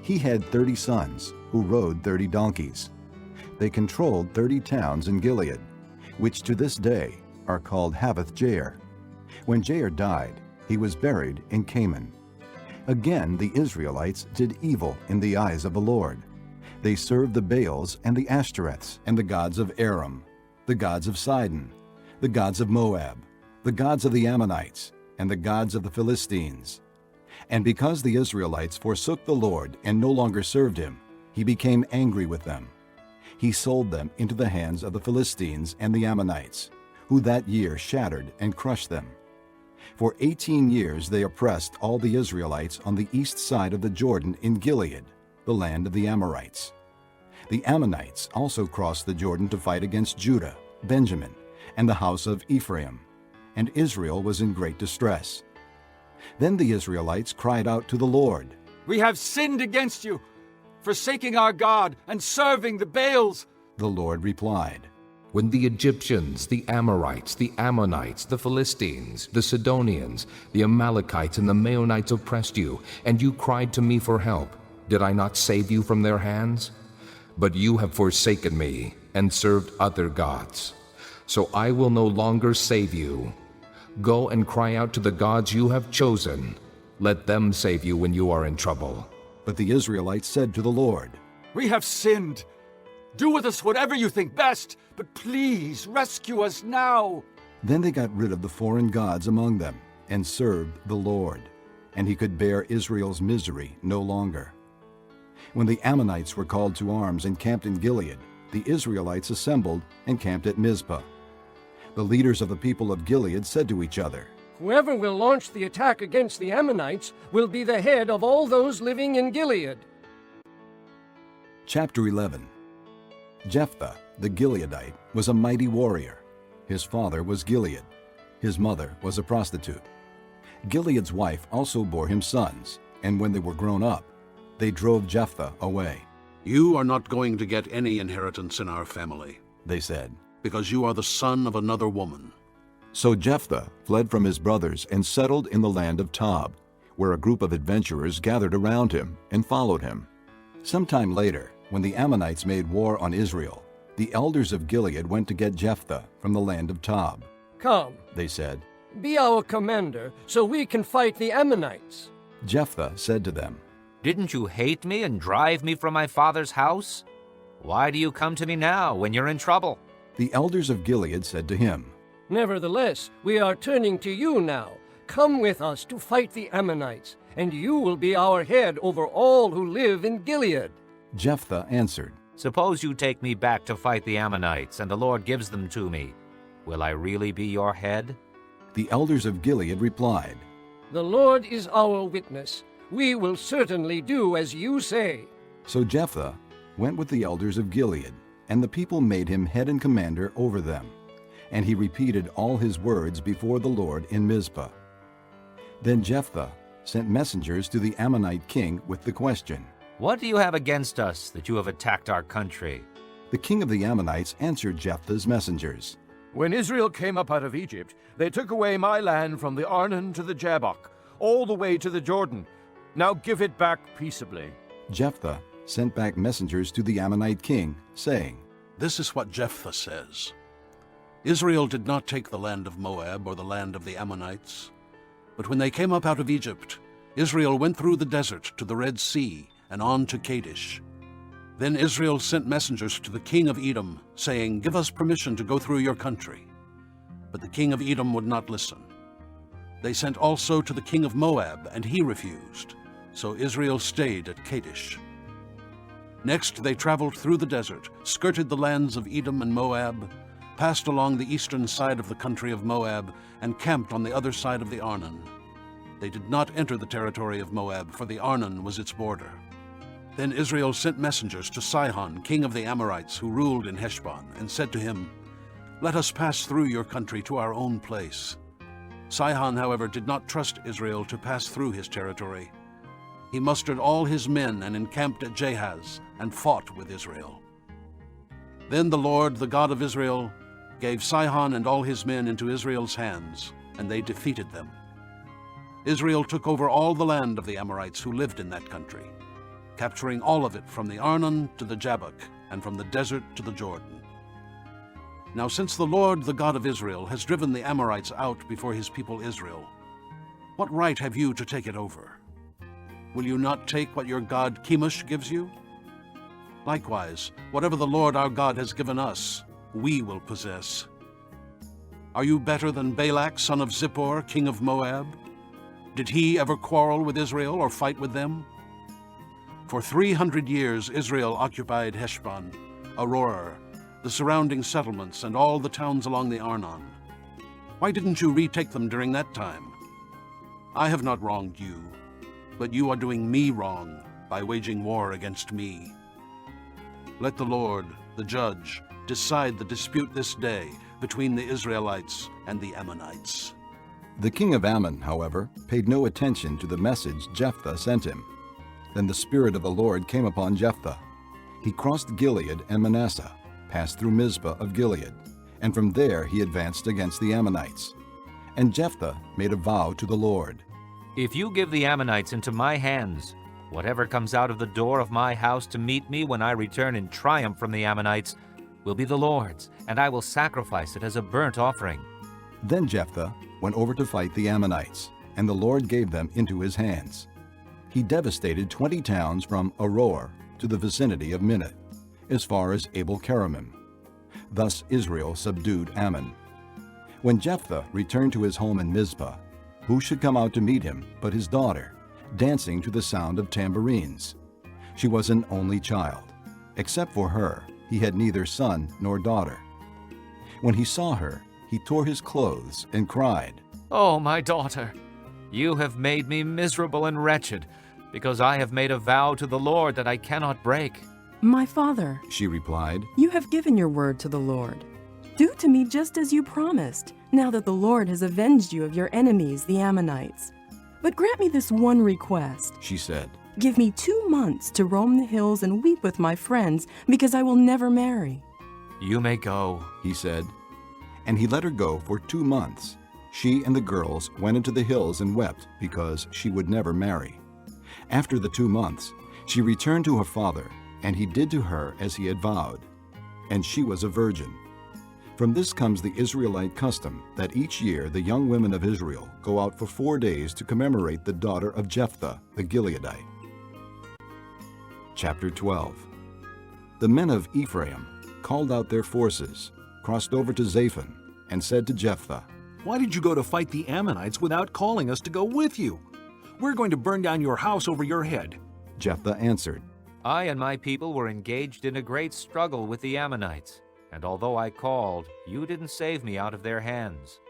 He had 30 sons, who rode 30 donkeys. They controlled 30 towns in Gilead, which to this day are called Havoth Jair. When Jair died, he was buried in Canaan. Again the Israelites did evil in the eyes of the Lord. They served the Baals and the Ashtoreths and the gods of Aram, the gods of Sidon, the gods of Moab, the gods of the Ammonites, and the gods of the Philistines. And because the Israelites forsook the Lord and no longer served him, he became angry with them. He sold them into the hands of the Philistines and the Ammonites, who that year shattered and crushed them. For 18 years they oppressed all the Israelites on the east side of the Jordan in Gilead, the land of the Amorites. The Ammonites also crossed the Jordan to fight against Judah, Benjamin, and the house of Ephraim, and Israel was in great distress. Then the Israelites cried out to the Lord, "We have sinned against you, forsaking our God and serving the Baals." The Lord replied, "When the Egyptians, the Amorites, the Ammonites, the Philistines, the Sidonians, the Amalekites, and the Maonites oppressed you, and you cried to me for help, did I not save you from their hands? But you have forsaken me and served other gods. So I will no longer save you. Go and cry out to the gods you have chosen. Let them save you when you are in trouble." But the Israelites said to the Lord, "We have sinned. Do with us whatever you think best, but please rescue us now." Then they got rid of the foreign gods among them and served the Lord, and he could bear Israel's misery no longer. When the Ammonites were called to arms and camped in Gilead, the Israelites assembled and camped at Mizpah. The leaders of the people of Gilead said to each other, "Whoever will launch the attack against the Ammonites will be the head of all those living in Gilead." Chapter 11. Jephthah, the Gileadite, was a mighty warrior. His father was Gilead. His mother was a prostitute. Gilead's wife also bore him sons, and when they were grown up, they drove Jephthah away. "You are not going to get any inheritance in our family," they said, "because you are the son of another woman." So Jephthah fled from his brothers and settled in the land of Tob, where a group of adventurers gathered around him and followed him. Sometime later, when the Ammonites made war on Israel, the elders of Gilead went to get Jephthah from the land of Tob. "Come," they said, "be our commander, so we can fight the Ammonites." Jephthah said to them, "Didn't you hate me and drive me from my father's house? Why do you come to me now when you're in trouble?" The elders of Gilead said to him, "Nevertheless, we are turning to you now. Come with us to fight the Ammonites, and you will be our head over all who live in Gilead." Jephthah answered, "Suppose you take me back to fight the Ammonites, and the Lord gives them to me. Will I really be your head?" The elders of Gilead replied, "The Lord is our witness. We will certainly do as you say." So Jephthah went with the elders of Gilead, and the people made him head and commander over them. And he repeated all his words before the Lord in Mizpah. Then Jephthah sent messengers to the Ammonite king with the question, "What do you have against us that you have attacked our country? The king of the Ammonites answered Jephthah's messengers. When Israel came up out of Egypt, they took away my land from the Arnon to the Jabbok, all the way to the Jordan. Now give it back peaceably. Jephthah sent back messengers to the Ammonite king, saying, This is what Jephthah says. Israel did not take the land of Moab or the land of the Ammonites. But when they came up out of Egypt, Israel went through the desert to the Red Sea and on to Kadesh. Then Israel sent messengers to the king of Edom, saying, Give us permission to go through your country. But the king of Edom would not listen. They sent also to the king of Moab, and he refused. So Israel stayed at Kadesh. Next they traveled through the desert, skirted the lands of Edom and Moab, passed along the eastern side of the country of Moab, and camped on the other side of the Arnon. They did not enter the territory of Moab, for the Arnon was its border. Then Israel sent messengers to Sihon, king of the Amorites, who ruled in Heshbon, and said to him, Let us pass through your country to our own place. Sihon, however, did not trust Israel to pass through his territory. He mustered all his men and encamped at Jahaz, and fought with Israel. Then the Lord, the God of Israel, gave Sihon and all his men into Israel's hands, and they defeated them. Israel took over all the land of the Amorites who lived in that country, capturing all of it from the Arnon to the Jabbok, and from the desert to the Jordan. Now since the Lord, the God of Israel, has driven the Amorites out before his people Israel, what right have you to take it over? Will you not take what your god Chemosh gives you? Likewise, whatever the Lord our God has given us, we will possess. Are you better than Balak, son of Zippor, king of Moab? Did he ever quarrel with Israel or fight with them? For 300 years Israel occupied Heshbon, Aroer, the surrounding settlements, and all the towns along the Arnon. Why didn't you retake them during that time? I have not wronged you, but you are doing me wrong by waging war against me. Let the Lord, the judge, decide the dispute this day between the Israelites and the Ammonites. The king of Ammon, however, paid no attention to the message Jephthah sent him. Then the Spirit of the Lord came upon Jephthah. He crossed Gilead and Manasseh, passed through Mizpah of Gilead, and from there he advanced against the Ammonites. And Jephthah made a vow to the Lord. If you give the Ammonites into my hands, whatever comes out of the door of my house to meet me when I return in triumph from the Ammonites will be the Lord's, and I will sacrifice it as a burnt offering. Then Jephthah went over to fight the Ammonites, and the Lord gave them into his hands. He devastated 20 towns from Aroer to the vicinity of Minnith, as far as Abel-keramim. Thus Israel subdued Ammon. When Jephthah returned to his home in Mizpah, who should come out to meet him but his daughter, dancing to the sound of tambourines? She was an only child. Except for her, he had neither son nor daughter. When he saw her, he tore his clothes and cried, "Oh, my daughter, you have made me miserable and wretched, because I have made a vow to the Lord that I cannot break." "My father," she replied, "you have given your word to the Lord. Do to me just as you promised, now that the Lord has avenged you of your enemies, the Ammonites. But grant me this one request," she said. "Give me 2 months to roam the hills and weep with my friends, because I will never marry." "You may go," he said. And he let her go for 2 months. She and the girls went into the hills and wept because she would never marry. After the 2 months, she returned to her father, and he did to her as he had vowed. And she was a virgin. From this comes the Israelite custom that each year the young women of Israel go out for 4 days to commemorate the daughter of Jephthah the Gileadite. Chapter 12. The men of Ephraim called out their forces, crossed over to Zaphon, and said to Jephthah, "Why did you go to fight the Ammonites without calling us to go with you? We're going to burn down your house over your head." Jephthah answered, "I and my people were engaged in a great struggle with the Ammonites, and although I called, you didn't save me out of their hands.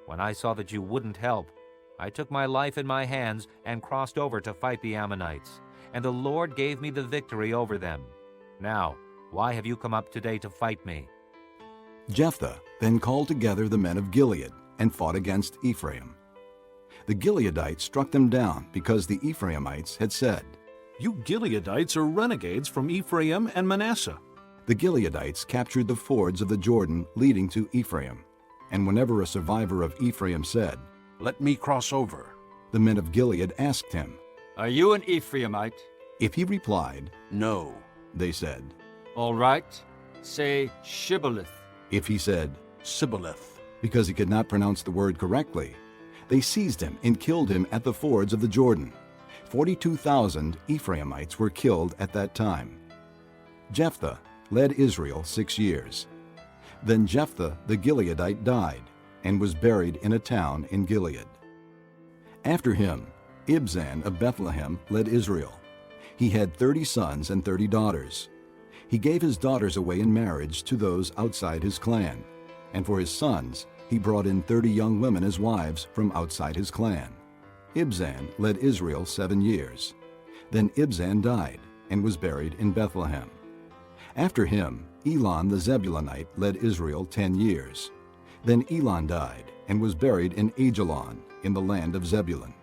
When I saw that you wouldn't help, I took my life in my hands and crossed over to fight the Ammonites, and the Lord gave me the victory over them. Now, why have you come up today to fight me?" Jephthah then called together the men of Gilead and fought against Ephraim. The Gileadites struck them down because the Ephraimites had said, "You Gileadites are renegades from Ephraim and Manasseh." The Gileadites captured the fords of the Jordan leading to Ephraim, and whenever a survivor of Ephraim said, "Let me cross over," the men of Gilead asked him, "Are you an Ephraimite?" If he replied, "No," they said, "All right, say Shibboleth." If he said, "Sibboleth," because he could not pronounce the word correctly, they seized him and killed him at the fords of the Jordan. 42,000 Ephraimites were killed at that time. Jephthah led Israel 6 years. Then Jephthah the Gileadite died and was buried in a town in Gilead. After him, Ibzan of Bethlehem led Israel. He had 30 sons and 30 daughters. He gave his daughters away in marriage to those outside his clan, and for his sons he brought in 30 young women as wives from outside his clan. Ibzan led Israel 7 years. Then Ibzan died and was buried in Bethlehem. After him, Elon the Zebulunite led Israel 10 years. Then Elon died and was buried in Ajalon in the land of Zebulun.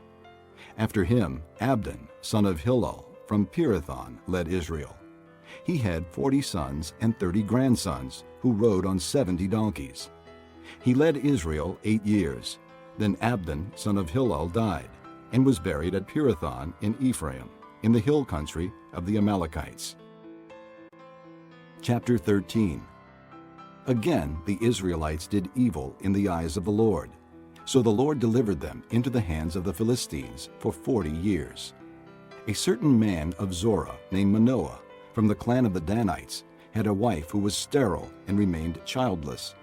After him, Abdon, son of Hillel, from Pirathon led Israel. He had 40 sons and 30 grandsons who rode on 70 donkeys. He led Israel 8 years. Then Abdon, son of Hillel, died and was buried at Pirathon in Ephraim, in the hill country of the Amalekites. Chapter 13. Again the Israelites did evil in the eyes of the Lord. So the Lord delivered them into the hands of the Philistines for 40 years. A certain man of Zorah named Manoah, from the clan of the Danites, had a wife who was sterile and remained childless.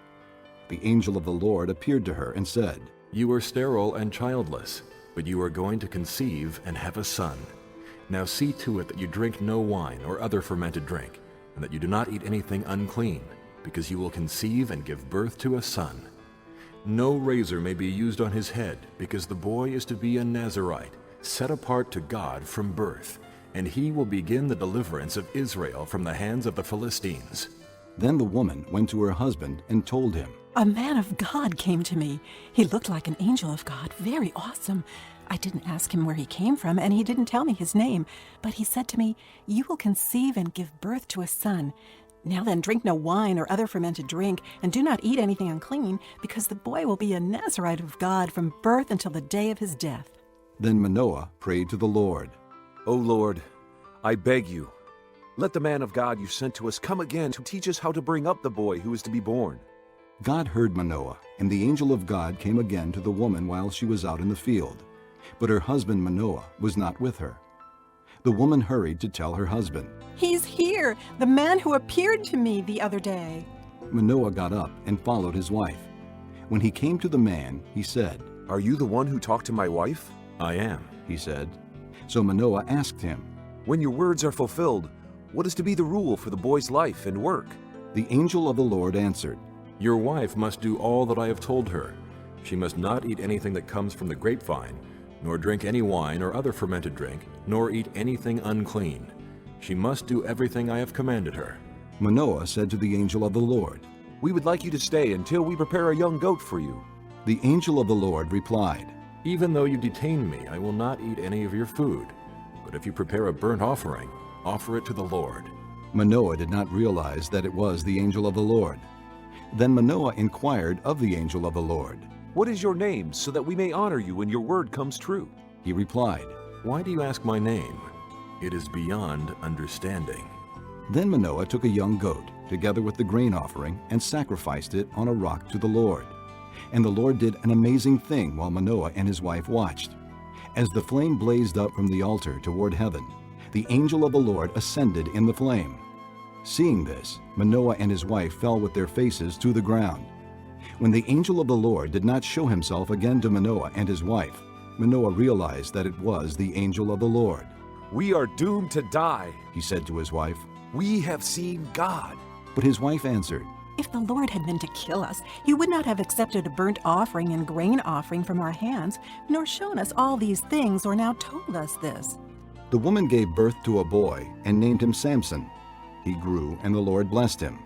The angel of the Lord appeared to her and said, "You are sterile and childless, but you are going to conceive and have a son. Now see to it that you drink no wine or other fermented drink, and that you do not eat anything unclean, because you will conceive and give birth to a son. No razor may be used on his head, because the boy is to be a Nazirite, set apart to God from birth, and he will begin the deliverance of Israel from the hands of the Philistines." Then the woman went to her husband and told him, "A man of God came to me. He looked like an angel of God, very awesome. I didn't ask him where he came from, and he didn't tell me his name. But he said to me, 'You will conceive and give birth to a son. Now then, drink no wine or other fermented drink, and do not eat anything unclean, because the boy will be a Nazirite of God from birth until the day of his death.'" Then Manoah prayed to the Lord, O Lord, I beg you, let the man of God you sent to us come again to teach us how to bring up the boy who is to be born. God heard Manoah, and the angel of God came again to the woman while she was out in the field. But her husband Manoah was not with her. The woman hurried to tell her husband. "He's here, the man who appeared to me the other day." Manoah got up and followed his wife. When he came to the man, he said, "Are you the one who talked to my wife?" "I am," he said. So Manoah asked him, "When your words are fulfilled, what is to be the rule for the boy's life and work?" The angel of the Lord answered, "Your wife must do all that I have told her. She must not eat anything that comes from the grapevine, nor drink any wine or other fermented drink, nor eat anything unclean. She must do everything I have commanded her." Manoah said to the angel of the Lord, "We would like you to stay until we prepare a young goat for you." The angel of the Lord replied, "Even though you detain me, I will not eat any of your food. But if you prepare a burnt offering, offer it to the Lord." Manoah did not realize that it was the angel of the Lord. Then Manoah inquired of the angel of the Lord, "What is your name, so that we may honor you when your word comes true?" He replied, "Why do you ask my name? It is beyond understanding." Then Manoah took a young goat, together with the grain offering, and sacrificed it on a rock to the Lord. And the Lord did an amazing thing while Manoah and his wife watched. As the flame blazed up from the altar toward heaven, the angel of the Lord ascended in the flame. Seeing this, Manoah and his wife fell with their faces to the ground. When the angel of the Lord did not show himself again to Manoah and his wife, Manoah realized that it was the angel of the Lord. "We are doomed to die," he said to his wife. "We have seen God." But his wife answered, "If the Lord had meant to kill us, he would not have accepted a burnt offering and grain offering from our hands, nor shown us all these things or now told us this." The woman gave birth to a boy and named him Samson. He grew, and the Lord blessed him.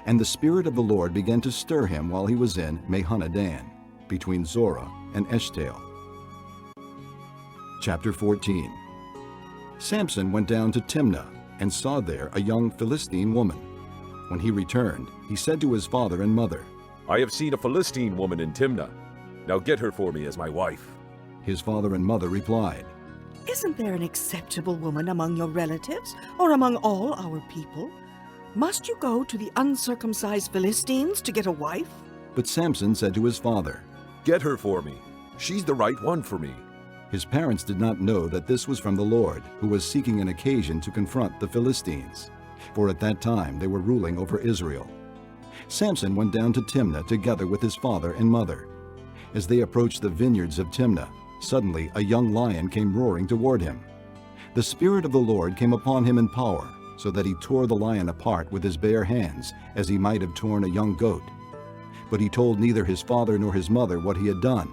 And the Spirit of the Lord began to stir him while he was in Mahanadan, between Zorah and Eshtaol. Chapter 14. Samson went down to Timnah and saw there a young Philistine woman. When he returned, he said to his father and mother, I have seen a Philistine woman in Timnah. Now get her for me as my wife. His father and mother replied, Isn't there an acceptable woman among your relatives, or among all our people? Must you go to the uncircumcised Philistines to get a wife? But Samson said to his father, Get her for me. She's the right one for me. His parents did not know that this was from the Lord, who was seeking an occasion to confront the Philistines, for at that time they were ruling over Israel. Samson went down to Timnah together with his father and mother. As they approached the vineyards of Timnah, suddenly a young lion came roaring toward him. The Spirit of the Lord came upon him in power, so that he tore the lion apart with his bare hands, as he might have torn a young goat. But he told neither his father nor his mother what he had done.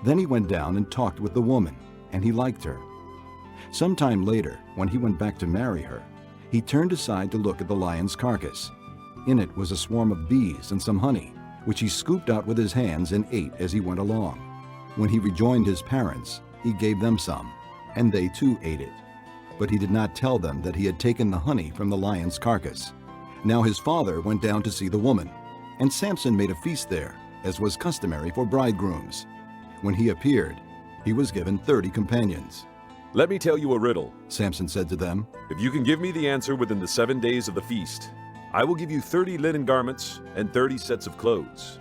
Then he went down and talked with the woman, and he liked her. Some time later, when he went back to marry her, he turned aside to look at the lion's carcass. In it was a swarm of bees and some honey, which he scooped out with his hands and ate as he went along. When he rejoined his parents, he gave them some, and they too ate it. But he did not tell them that he had taken the honey from the lion's carcass. Now his father went down to see the woman, and Samson made a feast there, as was customary for bridegrooms. When he appeared, he was given 30 companions. Let me tell you a riddle, Samson said to them. If you can give me the answer within the 7 days of the feast, I will give you 30 linen garments and 30 sets of clothes.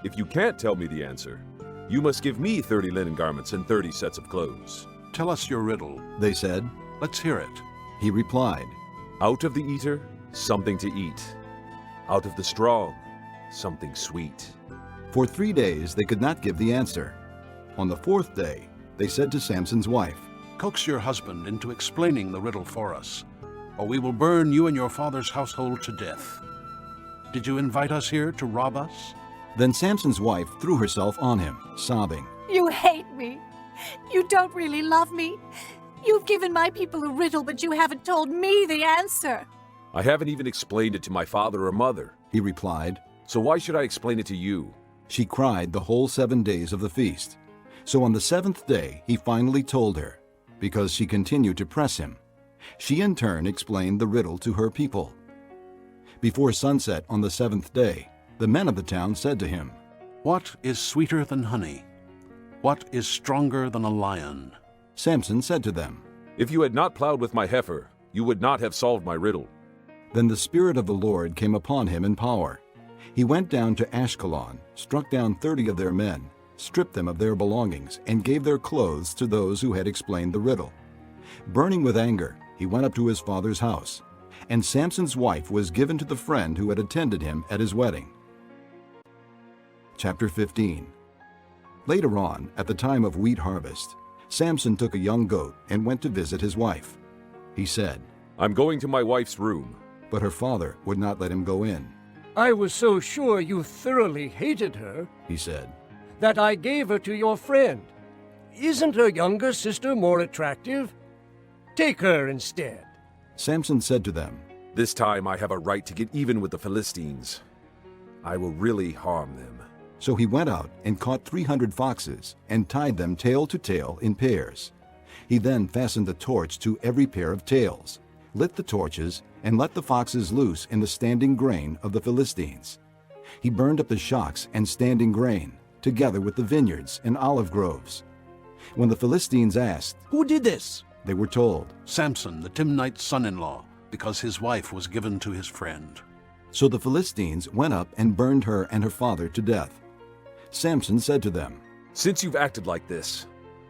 If you can't tell me the answer, you must give me 30 linen garments and 30 sets of clothes. Tell us your riddle, they said. Let's hear it. He replied, Out of the eater, something to eat. Out of the strong, something sweet. For 3 days they could not give the answer. On the 4th day, they said to Samson's wife, Coax your husband into explaining the riddle for us, or we will burn you and your father's household to death. Did you invite us here to rob us? Then Samson's wife threw herself on him, sobbing, You hate me. You don't really love me. You've given my people a riddle, but you haven't told me the answer. I haven't even explained it to my father or mother, he replied. So why should I explain it to you? She cried the whole 7 days of the feast. So on the 7th day he finally told her, because she continued to press him. She in turn explained the riddle to her people. Before sunset on the 7th day, the men of the town said to him, What is sweeter than honey? What is stronger than a lion? Samson said to them, If you had not plowed with my heifer, you would not have solved my riddle. Then the Spirit of the Lord came upon him in power. He went down to Ashkelon, struck down 30 of their men, stripped them of their belongings, and gave their clothes to those who had explained the riddle. Burning with anger, he went up to his father's house, and Samson's wife was given to the friend who had attended him at his wedding. Chapter 15. Later on, at the time of wheat harvest, Samson took a young goat and went to visit his wife. He said, I'm going to my wife's room. But her father would not let him go in. I was so sure you thoroughly hated her, he said, that I gave her to your friend. Isn't her younger sister more attractive? Take her instead. Samson said to them, This time I have a right to get even with the Philistines. I will really harm them. So he went out and caught 300 foxes and tied them tail to tail in pairs. He then fastened a torch to every pair of tails, lit the torches, and let the foxes loose in the standing grain of the Philistines. He burned up the shocks and standing grain, together with the vineyards and olive groves. When the Philistines asked, Who did this? They were told, Samson, the Timnite's son-in-law, because his wife was given to his friend. So the Philistines went up and burned her and her father to death. Samson said to them, Since you've acted like this,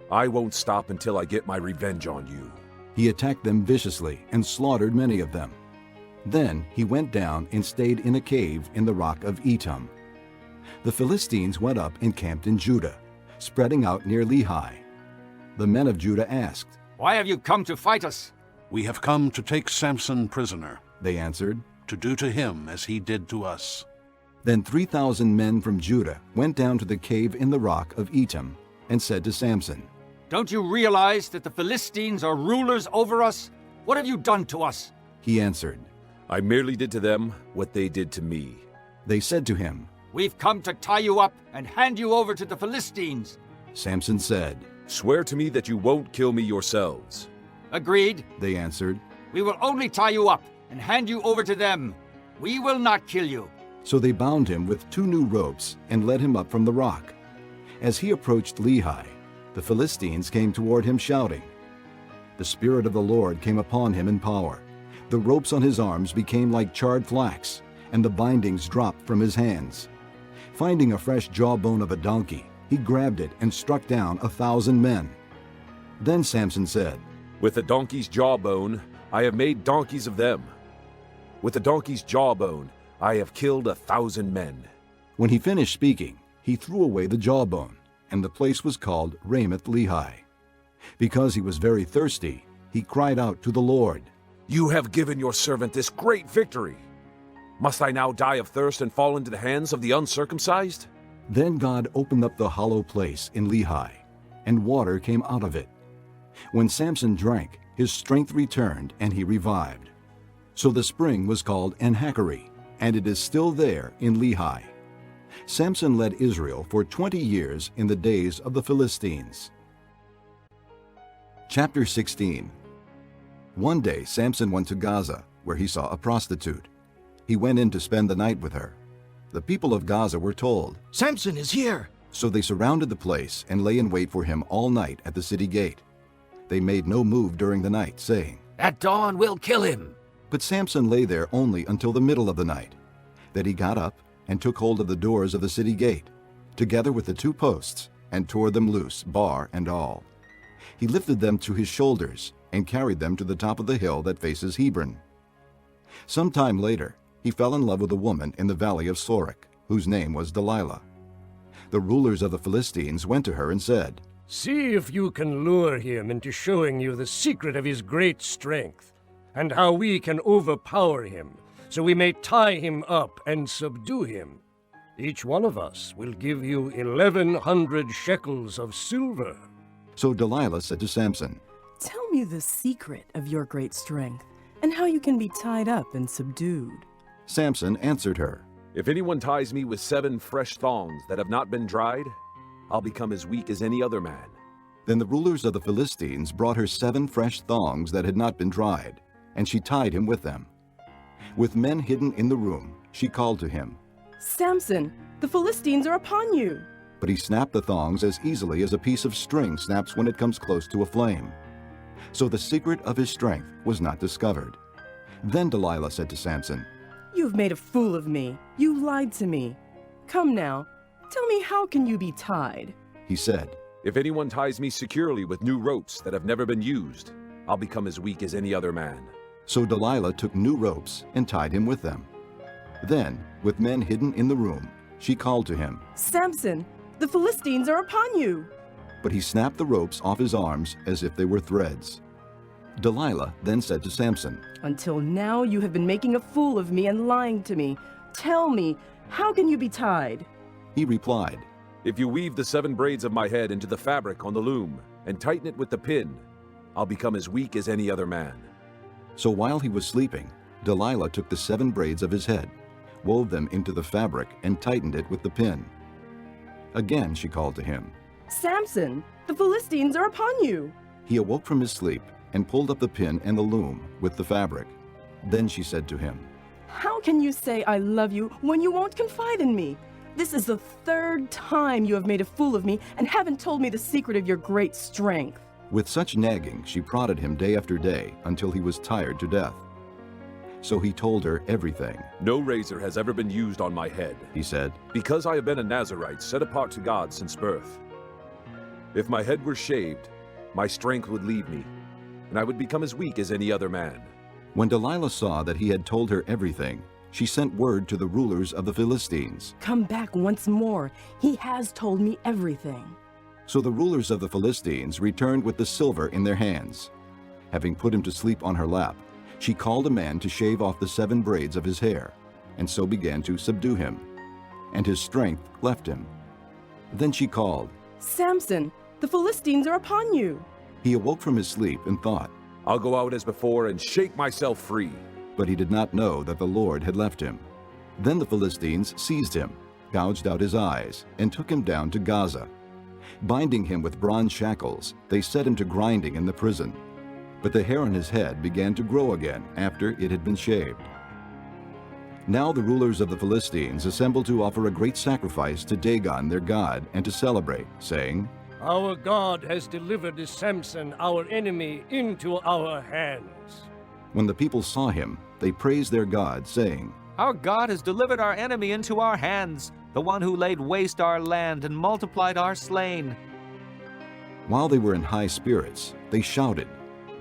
I won't stop until I get my revenge on you. He attacked them viciously and slaughtered many of them. Then he went down and stayed in a cave in the rock of Etam. The Philistines went up and camped in Judah, spreading out near Lehi. The men of Judah asked, Why have you come to fight us? We have come to take Samson prisoner, they answered, to do to him as he did to us. Then 3,000 men from Judah went down to the cave in the rock of Etam and said to Samson, Don't you realize that the Philistines are rulers over us? What have you done to us? He answered, I merely did to them what they did to me. They said to him, We've come to tie you up and hand you over to the Philistines. Samson said, Swear to me that you won't kill me yourselves. Agreed, they answered. We will only tie you up and hand you over to them. We will not kill you. So they bound him with 2 new ropes and led him up from the rock. As he approached Lehi, the Philistines came toward him shouting. The Spirit of the Lord came upon him in power. The ropes on his arms became like charred flax, and the bindings dropped from his hands. Finding a fresh jawbone of a donkey, he grabbed it and struck down 1,000 men. Then Samson said, With the donkey's jawbone, I have made donkeys of them. With the donkey's jawbone, I have killed 1,000 men. When he finished speaking, he threw away the jawbone, and the place was called Ramath Lehi. Because he was very thirsty, he cried out to the Lord, You have given your servant this great victory. Must I now die of thirst and fall into the hands of the uncircumcised? Then God opened up the hollow place in Lehi, and water came out of it. When Samson drank, his strength returned, and he revived. So the spring was called Enhakkore, and it is still there in Lehi. Samson led Israel for 20 years in the days of the Philistines. Chapter 16. One day Samson went to Gaza, where he saw a prostitute. He went in to spend the night with her. The people of Gaza were told, Samson is here! So they surrounded the place and lay in wait for him all night at the city gate. They made no move during the night, saying, At dawn we'll kill him. But Samson lay there only until the middle of the night. Then he got up and took hold of the doors of the city gate, together with the 2 posts, and tore them loose, bar and all. He lifted them to his shoulders and carried them to the top of the hill that faces Hebron. Some time later, he fell in love with a woman in the valley of Sorek, whose name was Delilah. The rulers of the Philistines went to her and said, See if you can lure him into showing you the secret of his great strength, and how we can overpower him, so we may tie him up and subdue him. Each one of us will give you 1,100 shekels of silver. So Delilah said to Samson, Tell me the secret of your great strength, and how you can be tied up and subdued. Samson answered her, If anyone ties me with 7 fresh thongs that have not been dried, I'll become as weak as any other man. Then the rulers of the Philistines brought her 7 fresh thongs that had not been dried, and she tied him with them. With men hidden in the room, she called to him, Samson, the Philistines are upon you. But he snapped the thongs as easily as a piece of string snaps when it comes close to a flame. So the secret of his strength was not discovered. Then Delilah said to Samson, You've made a fool of me. You lied to me. Come now, tell me, how can you be tied? He said, If anyone ties me securely with new ropes that have never been used, I'll become as weak as any other man. So Delilah took new ropes and tied him with them. Then, with men hidden in the room, she called to him, Samson, the Philistines are upon you. But he snapped the ropes off his arms as if they were threads. Delilah then said to Samson, Until now you have been making a fool of me and lying to me. Tell me, how can you be tied? He replied, If you weave the 7 braids of my head into the fabric on the loom and tighten it with the pin, I'll become as weak as any other man. So while he was sleeping, Delilah took the 7 braids of his head, wove them into the fabric, and tightened it with the pin. Again she called to him, Samson, the Philistines are upon you. He awoke from his sleep and pulled up the pin and the loom with the fabric. Then she said to him, How can you say I love you when you won't confide in me? This is the 3rd time you have made a fool of me and haven't told me the secret of your great strength. With such nagging, she prodded him day after day until he was tired to death. So he told her everything. No razor has ever been used on my head, he said, because I have been a Nazirite set apart to God since birth. If my head were shaved, my strength would leave me, and I would become as weak as any other man. When Delilah saw that he had told her everything, she sent word to the rulers of the Philistines. Come back once more. He has told me everything. So the rulers of the Philistines returned with the silver in their hands. Having put him to sleep on her lap, she called a man to shave off the 7 braids of his hair, and so began to subdue him. And his strength left him. Then she called, Samson, the Philistines are upon you. He awoke from his sleep and thought, I'll go out as before and shake myself free. But he did not know that the Lord had left him. Then the Philistines seized him, gouged out his eyes, and took him down to Gaza. Binding him with bronze shackles, they set him to grinding in the prison. But the hair on his head began to grow again after it had been shaved. Now the rulers of the Philistines assembled to offer a great sacrifice to Dagon their god and to celebrate, saying, Our God has delivered Samson, our enemy, into our hands. When the people saw him, they praised their God, saying, Our God has delivered our enemy into our hands, the one who laid waste our land and multiplied our slain. While they were in high spirits, they shouted,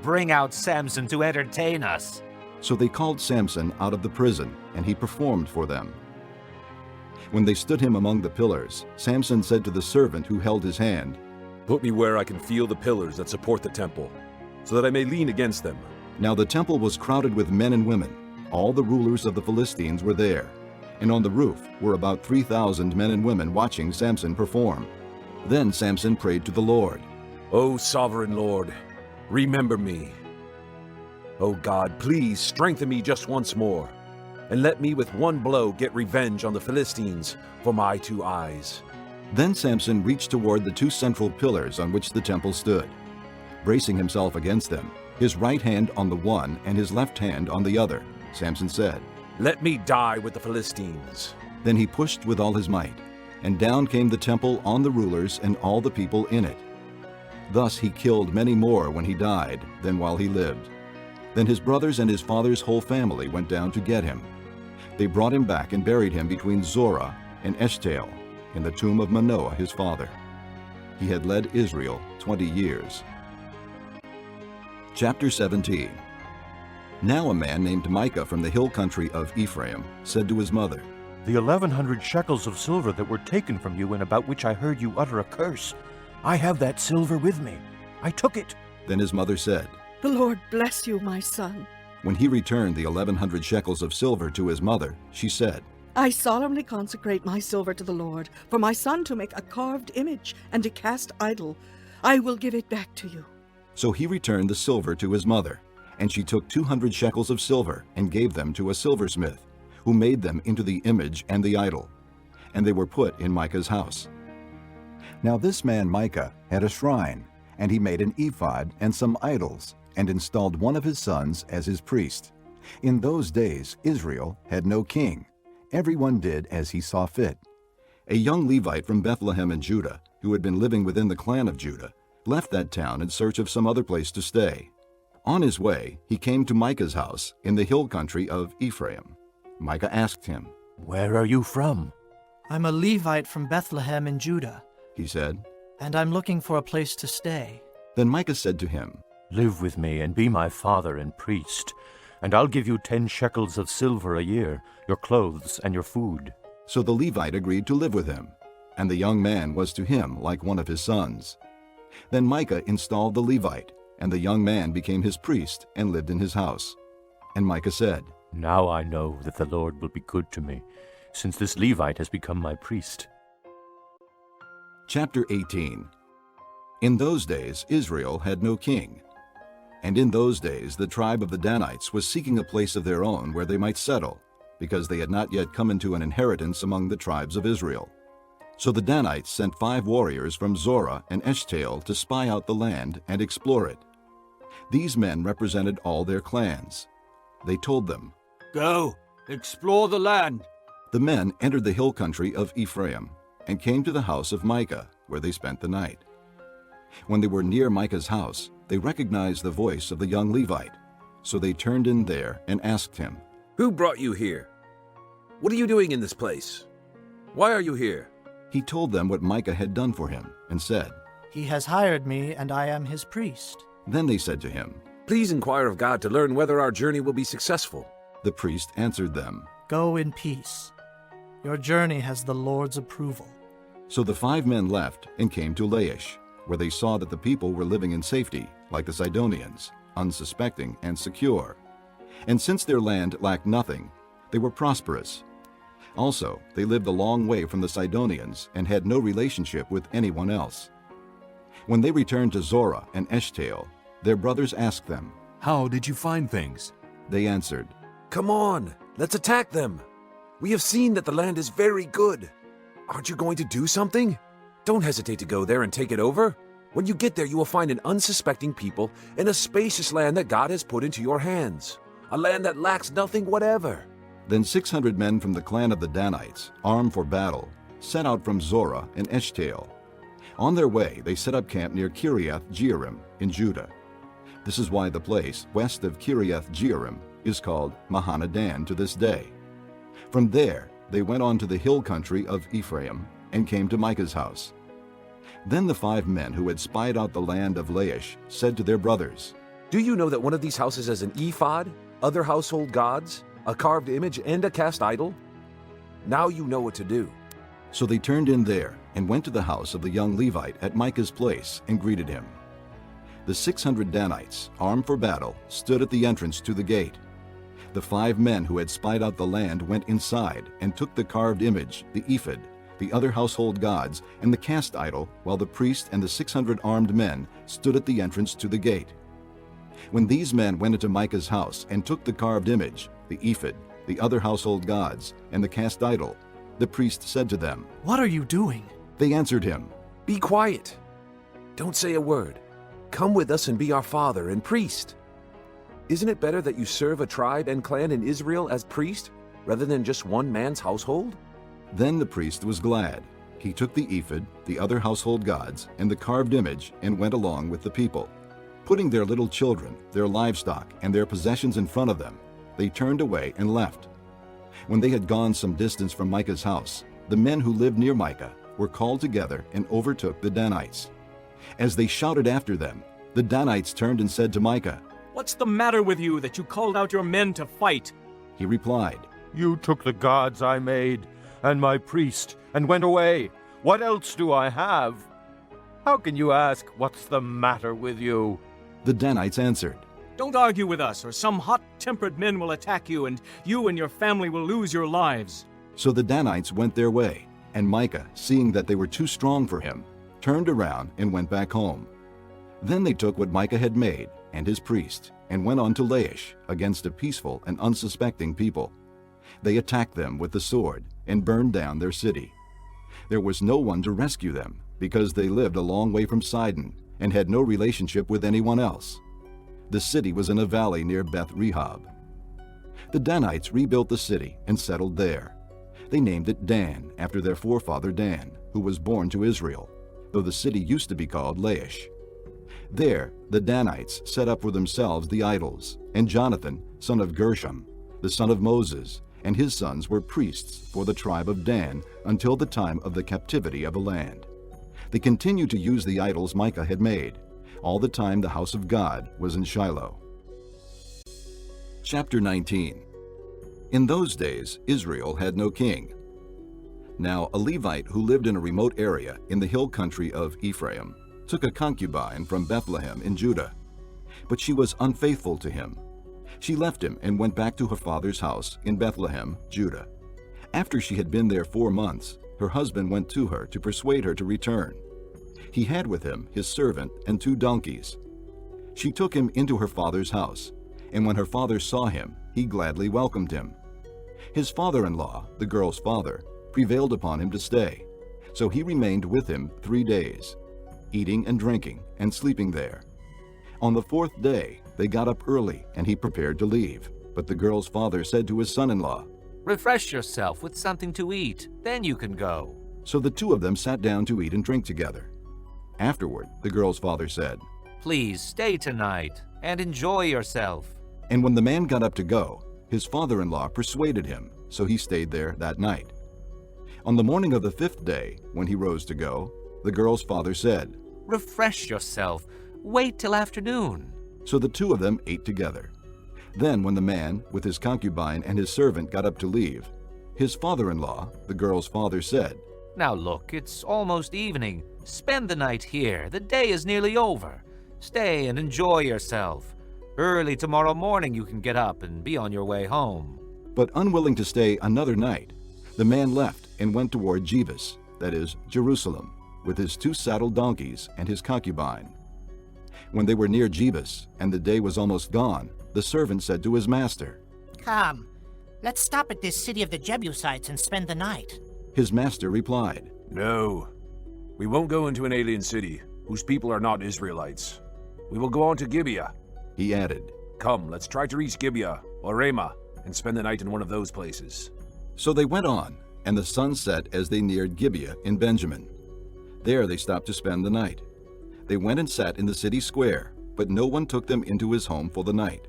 Bring out Samson to entertain us. So they called Samson out of the prison, and he performed for them. When they stood him among the pillars, Samson said to the servant who held his hand, Put me where I can feel the pillars that support the temple, so that I may lean against them. Now the temple was crowded with men and women. All the rulers of the Philistines were there, and on the roof were about 3,000 men and women watching Samson perform. Then Samson prayed to the Lord, O sovereign Lord, remember me. O God, please strengthen me just once more, and let me with one blow get revenge on the Philistines for my 2 eyes. Then Samson reached toward the 2 central pillars on which the temple stood. Bracing himself against them, his right hand on the one and his left hand on the other, Samson said, Let me die with the Philistines. Then he pushed with all his might, and down came the temple on the rulers and all the people in it. Thus he killed many more when he died than while he lived. Then his brothers and his father's whole family went down to get him. They brought him back and buried him between Zorah and Eshtaol in the tomb of Manoah his father. He had led Israel 20 years. Chapter 17. Now a man named Micah from the hill country of Ephraim said to his mother, The 1,100 shekels of silver that were taken from you and about which I heard you utter a curse, I have that silver with me. I took it. Then his mother said, The Lord bless you, my son. When he returned the 1,100 shekels of silver to his mother, she said, I solemnly consecrate my silver to the Lord, for my son to make a carved image and to cast idol. I will give it back to you. So he returned the silver to his mother, and she took 200 shekels of silver and gave them to a silversmith, who made them into the image and the idol. And they were put in Micah's house. Now this man Micah had a shrine, and he made an ephod and some idols, and installed one of his sons as his priest. In those days Israel had no king. Everyone did as he saw fit. A young Levite from Bethlehem in Judah, who had been living within the clan of Judah, left that town in search of some other place to stay. On his way, he came to Micah's house in the hill country of Ephraim. Micah asked him, Where are you from? I'm a Levite from Bethlehem in Judah, he said, and I'm looking for a place to stay. Then Micah said to him, Live with me and be my father and priest, and I'll give you 10 shekels of silver a year, your clothes and your food. So the Levite agreed to live with him, and the young man was to him like one of his sons. Then Micah installed the Levite, and the young man became his priest and lived in his house. And Micah said, Now I know that the Lord will be good to me, since this Levite has become my priest. Chapter 18. In those days Israel had no king. And in those days the tribe of the Danites was seeking a place of their own where they might settle, because they had not yet come into an inheritance among the tribes of Israel. So the Danites sent 5 warriors from Zorah and Eshtaol to spy out the land and explore it. These men represented all their clans. They told them, Go, explore the land. The men entered the hill country of Ephraim and came to the house of Micah, where they spent the night. When they were near Micah's house, they recognized the voice of the young Levite. So they turned in there and asked him, Who brought you here? What are you doing in this place? Why are you here? He told them what Micah had done for him and said, He has hired me, and I am his priest. Then they said to him, Please inquire of God to learn whether our journey will be successful. The priest answered them, Go in peace. Your journey has the Lord's approval. So the 5 men left and came to Laish, where they saw that the people were living in safety, like the Sidonians, unsuspecting and secure. And since their land lacked nothing, they were prosperous. Also, they lived a long way from the Sidonians and had no relationship with anyone else. When they returned to Zorah and Eshtaol, their brothers asked them, How did you find things? They answered, Come on, let's attack them. We have seen that the land is very good. Aren't you going to do something? Don't hesitate to go there and take it over. When you get there, you will find an unsuspecting people in a spacious land that God has put into your hands, a land that lacks nothing whatever. Then 600 men from the clan of the Danites, armed for battle, set out from Zorah and Eshtaol. On their way, they set up camp near Kiriath Jearim in Judah. This is why the place west of Kiriath Jearim is called Mahanadan to this day. From there, they went on to the hill country of Ephraim and came to Micah's house. Then the 5 men who had spied out the land of Laish said to their brothers, Do you know that one of these houses has an ephod, other household gods, a carved image, and a cast idol? Now you know what to do. So they turned in there and went to the house of the young Levite at Micah's place and greeted him. The 600 Danites, armed for battle, stood at the entrance to the gate. The 5 men who had spied out the land went inside and took the carved image, the ephod, the other household gods, and the cast idol, while the priest and the 600 armed men stood at the entrance to the gate. When these men went into Micah's house and took the carved image, the ephod, the other household gods, and the cast idol, the priest said to them, What are you doing? They answered him, Be quiet. Don't say a word. Come with us and be our father and priest. Isn't it better that you serve a tribe and clan in Israel as priest, rather than just one man's household? Then the priest was glad. He took the ephod, the other household gods, and the carved image, and went along with the people. Putting their little children, their livestock, and their possessions in front of them, they turned away and left. When they had gone some distance from Micah's house, the men who lived near Micah were called together and overtook the Danites. As they shouted after them, the Danites turned and said to Micah, What's the matter with you that you called out your men to fight? He replied, You took the gods I made and my priest and went away. What else do I have? How can you ask, What's the matter with you? The Danites answered, Don't argue with us, or some hot-tempered men will attack you, and you and your family will lose your lives. So the Danites went their way, and Micah, seeing that they were too strong for him, turned around and went back home. Then they took what Micah had made and his priest, and went on to Laish against a peaceful and unsuspecting people. They attacked them with the sword and burned down their city. There was no one to rescue them, because they lived a long way from Sidon and had no relationship with anyone else. The city was in a valley near Beth Rehob. The Danites rebuilt the city and settled there. They named it Dan, after their forefather Dan, who was born to Israel, though the city used to be called Laish. There, the Danites set up for themselves the idols, and Jonathan, son of Gershom, the son of Moses, and his sons were priests for the tribe of Dan until the time of the captivity of the land. They continued to use the idols Micah had made, all the time the house of God was in Shiloh. Chapter 19. In those days, Israel had no king. Now a Levite who lived in a remote area in the hill country of Ephraim took a concubine from Bethlehem in Judah. But she was unfaithful to him. She left him and went back to her father's house in Bethlehem, Judah. After she had been there 4 months, her husband went to her to persuade her to return. He had with him his servant and 2 donkeys. She took him into her father's house, and when her father saw him, he gladly welcomed him. His father-in-law, the girl's father, prevailed upon him to stay, so he remained with him 3 days, eating and drinking and sleeping there. On the 4th day, they got up early, and he prepared to leave. But the girl's father said to his son-in-law, Refresh yourself with something to eat, then you can go. So the 2 of them sat down to eat and drink together. Afterward, the girl's father said, Please stay tonight and enjoy yourself. And when the man got up to go, his father-in-law persuaded him, so he stayed there that night. On the morning of the 5th day, when he rose to go, the girl's father said, Refresh yourself. Wait till afternoon. So the 2 of them ate together. Then when the man, with his concubine and his servant, got up to leave, his father-in-law, the girl's father, said, Now look, it's almost evening. Spend the night here. The day is nearly over. Stay and enjoy yourself. Early tomorrow morning you can get up and be on your way home. But unwilling to stay another night, the man left and went toward Jebus, that is, Jerusalem, with his 2 saddled donkeys and his concubine. When they were near Jebus, and the day was almost gone, the servant said to his master, Come, let's stop at this city of the Jebusites and spend the night. His master replied, No, we won't go into an alien city whose people are not Israelites. We will go on to Gibeah. He added, Come, let's try to reach Gibeah or Ramah and spend the night in one of those places." So they went on, and the sun set as they neared Gibeah in Benjamin. There they stopped to spend the night. They went and sat in the city square, but no one took them into his home for the night.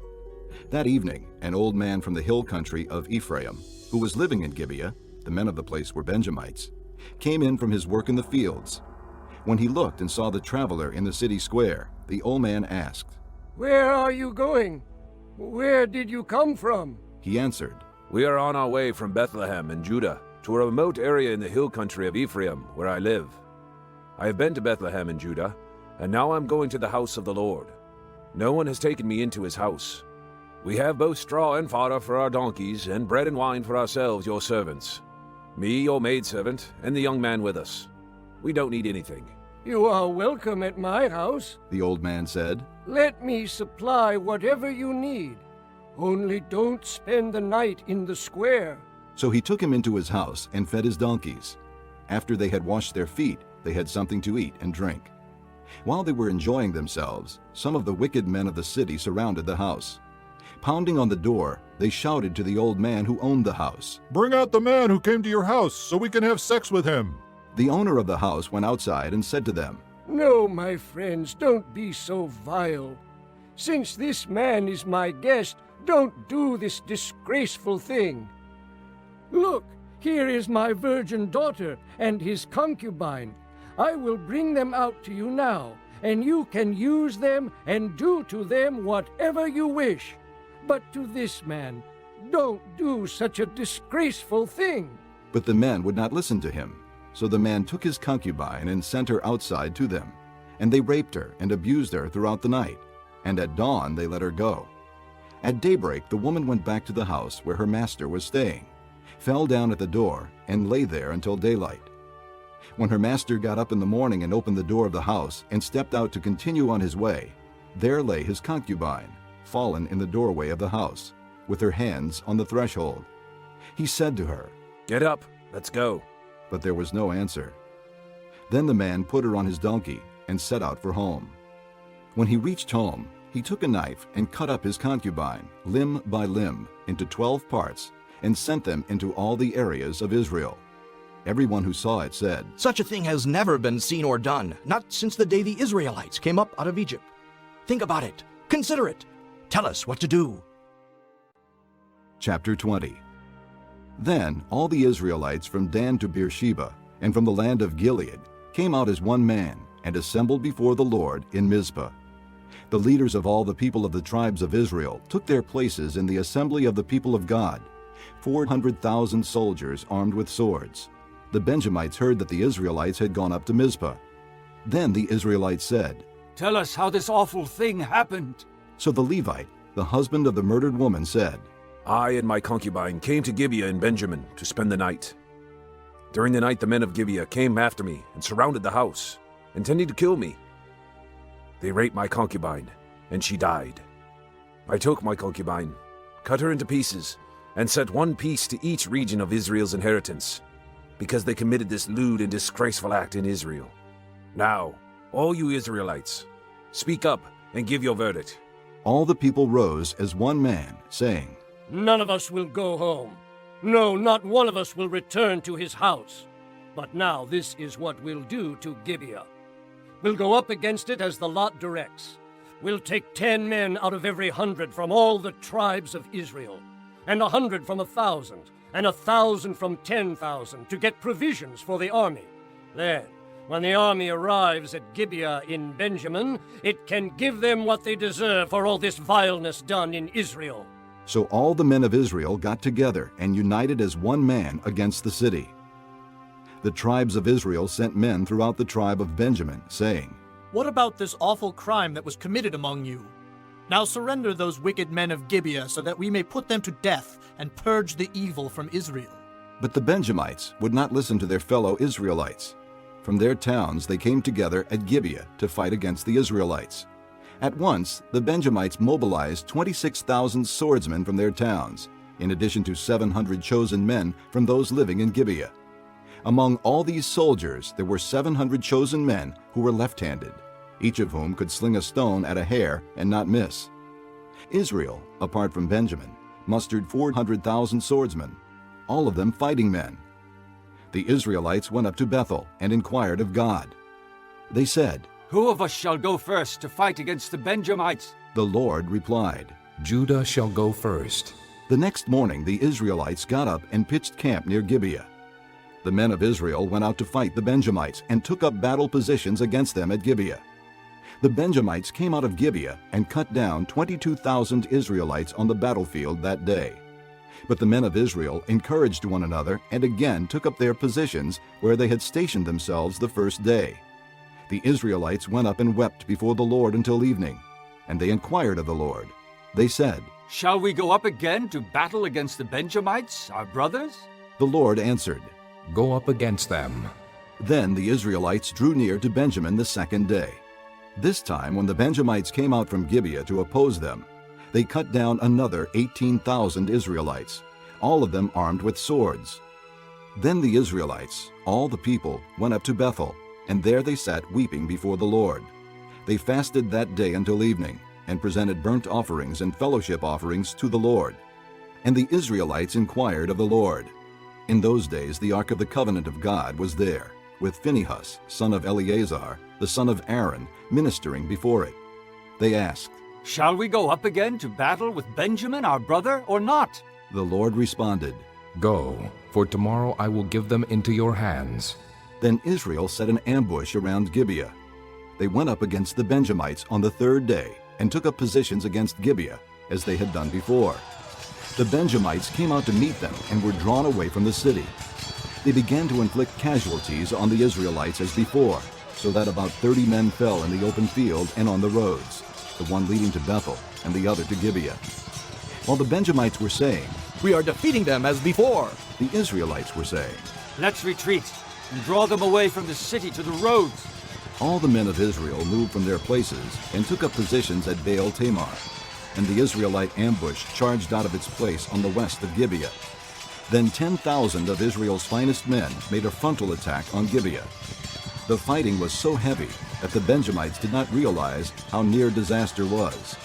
That evening, an old man from the hill country of Ephraim, who was living in Gibeah, the men of the place were Benjamites, came in from his work in the fields. When he looked and saw the traveler in the city square, the old man asked, "Where are you going? Where did you come from?" He answered, "We are on our way from Bethlehem in Judah to a remote area in the hill country of Ephraim, where I live. I have been to Bethlehem in Judah, and now I'm going to the house of the Lord. No one has taken me into his house. We have both straw and fodder for our donkeys, and bread and wine for ourselves, your servants. Me, your maidservant, and the young man with us. We don't need anything." "You are welcome at my house," the old man said. "Let me supply whatever you need. Only don't spend the night in the square." So he took him into his house and fed his donkeys. After they had washed their feet, they had something to eat and drink. While they were enjoying themselves, some of the wicked men of the city surrounded the house. Pounding on the door, they shouted to the old man who owned the house, "Bring out the man who came to your house so we can have sex with him." The owner of the house went outside and said to them, "No, my friends, don't be so vile. Since this man is my guest, don't do this disgraceful thing. Look, here is my virgin daughter and his concubine. I will bring them out to you now, and you can use them and do to them whatever you wish. But to this man, don't do such a disgraceful thing." But the men would not listen to him. So the man took his concubine and sent her outside to them. And they raped her and abused her throughout the night. And at dawn they let her go. At daybreak the woman went back to the house where her master was staying, fell down at the door, and lay there until daylight. When her master got up in the morning and opened the door of the house and stepped out to continue on his way, there lay his concubine, fallen in the doorway of the house, with her hands on the threshold. He said to her, "Get up, let's go." But there was no answer. Then the man put her on his donkey and set out for home. When he reached home, he took a knife and cut up his concubine, limb by limb, into 12 parts, and sent them into all the areas of Israel. Everyone who saw it said, "Such a thing has never been seen or done, not since the day the Israelites came up out of Egypt. Think about it. Consider it. Tell us what to do." Chapter 20. Then all the Israelites from Dan to Beersheba and from the land of Gilead came out as one man and assembled before the Lord in Mizpah. The leaders of all the people of the tribes of Israel took their places in the assembly of the people of God, 400,000 soldiers armed with swords. The Benjamites heard that the Israelites had gone up to Mizpah. Then the Israelites said, "Tell us how this awful thing happened." So the Levite, the husband of the murdered woman, said, "I and my concubine came to Gibeah in Benjamin to spend the night. During the night the men of Gibeah came after me and surrounded the house, intending to kill me. They raped my concubine, and she died. I took my concubine, cut her into pieces, and set one piece to each region of Israel's inheritance, because they committed this lewd and disgraceful act in Israel. Now, all you Israelites, speak up and give your verdict." All the people rose as one man, saying, "None of us will go home. No, not one of us will return to his house. But now this is what we'll do to Gibeah. We'll go up against it as the lot directs. We'll take 10 men out of every 100 from all the tribes of Israel, and 100 from 1,000, and 1,000 from 10,000 to get provisions for the army. Then, when the army arrives at Gibeah in Benjamin, it can give them what they deserve for all this vileness done in Israel." So all the men of Israel got together and united as one man against the city. The tribes of Israel sent men throughout the tribe of Benjamin, saying, "What about this awful crime that was committed among you? Now surrender those wicked men of Gibeah so that we may put them to death and purge the evil from Israel." But the Benjamites would not listen to their fellow Israelites. From their towns they came together at Gibeah to fight against the Israelites. At once the Benjamites mobilized 26,000 swordsmen from their towns, in addition to 700 chosen men from those living in Gibeah. Among all these soldiers there were 700 chosen men who were left-handed, each of whom could sling a stone at a hair and not miss. Israel, apart from Benjamin, mustered 400,000 swordsmen, all of them fighting men. The Israelites went up to Bethel and inquired of God. They said, "Who of us shall go first to fight against the Benjamites?" The Lord replied, "Judah shall go first." The next morning the Israelites got up and pitched camp near Gibeah. The men of Israel went out to fight the Benjamites and took up battle positions against them at Gibeah. The Benjamites came out of Gibeah and cut down 22,000 Israelites on the battlefield that day. But the men of Israel encouraged one another and again took up their positions where they had stationed themselves the first day. The Israelites went up and wept before the Lord until evening, and they inquired of the Lord. They said, "Shall we go up again to battle against the Benjamites, our brothers?" The Lord answered, "Go up against them." Then the Israelites drew near to Benjamin the second day. This time, when the Benjamites came out from Gibeah to oppose them, they cut down another 18,000 Israelites, all of them armed with swords. Then the Israelites, all the people, went up to Bethel, and there they sat weeping before the Lord. They fasted that day until evening, and presented burnt offerings and fellowship offerings to the Lord. And the Israelites inquired of the Lord. In those days the ark of the covenant of God was there, with Phinehas, son of Eleazar, the son of Aaron, ministering before it. They asked, "Shall we go up again to battle with Benjamin, our brother, or not?" The Lord responded, "Go, for tomorrow I will give them into your hands." Then Israel set an ambush around Gibeah. They went up against the Benjamites on the third day and took up positions against Gibeah, as they had done before. The Benjamites came out to meet them and were drawn away from the city. They began to inflict casualties on the Israelites as before, so that about 30 men fell in the open field and on the roads, the one leading to Bethel and the other to Gibeah. While the Benjamites were saying, "We are defeating them as before," the Israelites were saying, "Let's retreat and draw them away from the city to the roads." All the men of Israel moved from their places and took up positions at Baal Tamar, and the Israelite ambush charged out of its place on the west of Gibeah. Then 10,000 of Israel's finest men made a frontal attack on Gibeah. The fighting was so heavy that the Benjamites did not realize how near disaster was.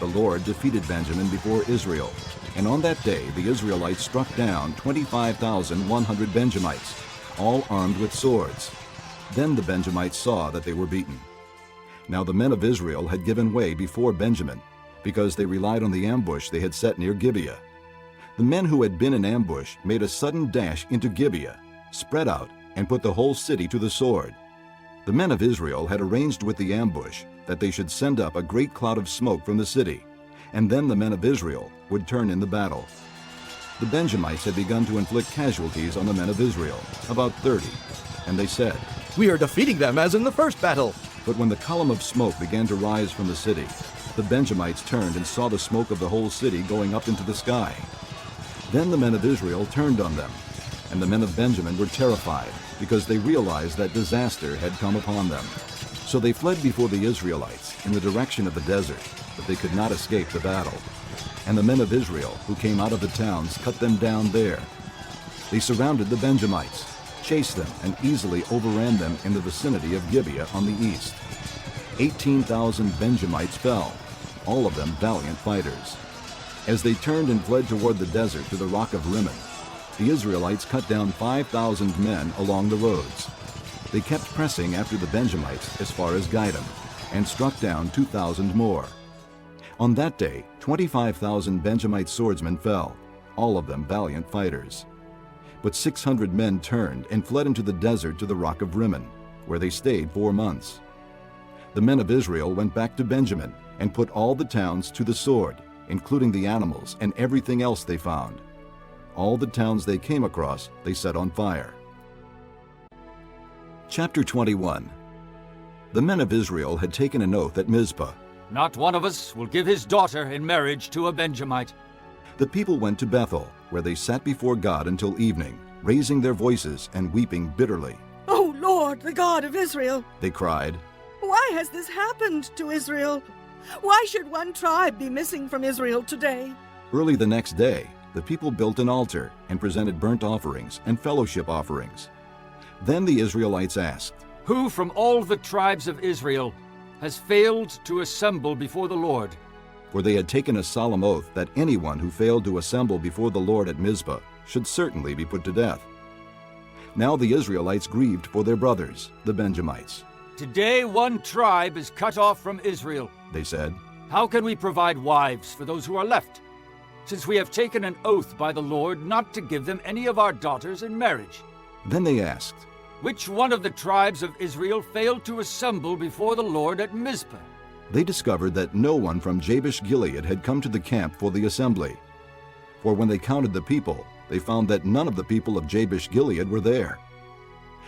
The Lord defeated Benjamin before Israel, and on that day the Israelites struck down 25,100 Benjamites, all armed with swords. Then the Benjamites saw that they were beaten. Now the men of Israel had given way before Benjamin, because they relied on the ambush they had set near Gibeah. The men who had been in ambush made a sudden dash into Gibeah, spread out, and put the whole city to the sword. The men of Israel had arranged with the ambush that they should send up a great cloud of smoke from the city, and then the men of Israel would turn in the battle. The Benjamites had begun to inflict casualties on the men of Israel, about 30, and they said, "We are defeating them as in the first battle." But when the column of smoke began to rise from the city, the Benjamites turned and saw the smoke of the whole city going up into the sky. Then the men of Israel turned on them, and the men of Benjamin were terrified, because they realized that disaster had come upon them. So they fled before the Israelites in the direction of the desert, but they could not escape the battle. And the men of Israel who came out of the towns cut them down there. They surrounded the Benjamites, chased them, and easily overran them in the vicinity of Gibeah on the east. 18,000 Benjamites fell, all of them valiant fighters. As they turned and fled toward the desert to the rock of Rimmon, the Israelites cut down 5,000 men along the roads. They kept pressing after the Benjamites as far as Gideon, and struck down 2,000 more. On that day, 25,000 Benjamite swordsmen fell, all of them valiant fighters. But 600 men turned and fled into the desert to the rock of Rimmon, where they stayed 4 months. The men of Israel went back to Benjamin and put all the towns to the sword, including the animals and everything else they found. All the towns they came across they set on fire. Chapter 21. The men of Israel had taken an oath at Mizpah. "Not one of us will give his daughter in marriage to a Benjamite." The people went to Bethel, where they sat before God until evening, raising their voices and weeping bitterly. "O Lord, the God of Israel," they cried, "why has this happened to Israel? Why should one tribe be missing from Israel today?" Early the next day, the people built an altar and presented burnt offerings and fellowship offerings. Then the Israelites asked, "Who from all the tribes of Israel has failed to assemble before the Lord? for they had taken a solemn oath that anyone who failed to assemble before the Lord at Mizpah should certainly be put to death. Now the Israelites grieved for their brothers, the Benjamites. Today one tribe is cut off from Israel, they said. How can we provide wives for those who are left, since we have taken an oath by the Lord not to give them any of our daughters in marriage? Then they asked, Which one of the tribes of Israel failed to assemble before the Lord at Mizpah? They discovered that no one from Jabesh-Gilead had come to the camp for the assembly. For when they counted the people, they found that none of the people of Jabesh-Gilead were there.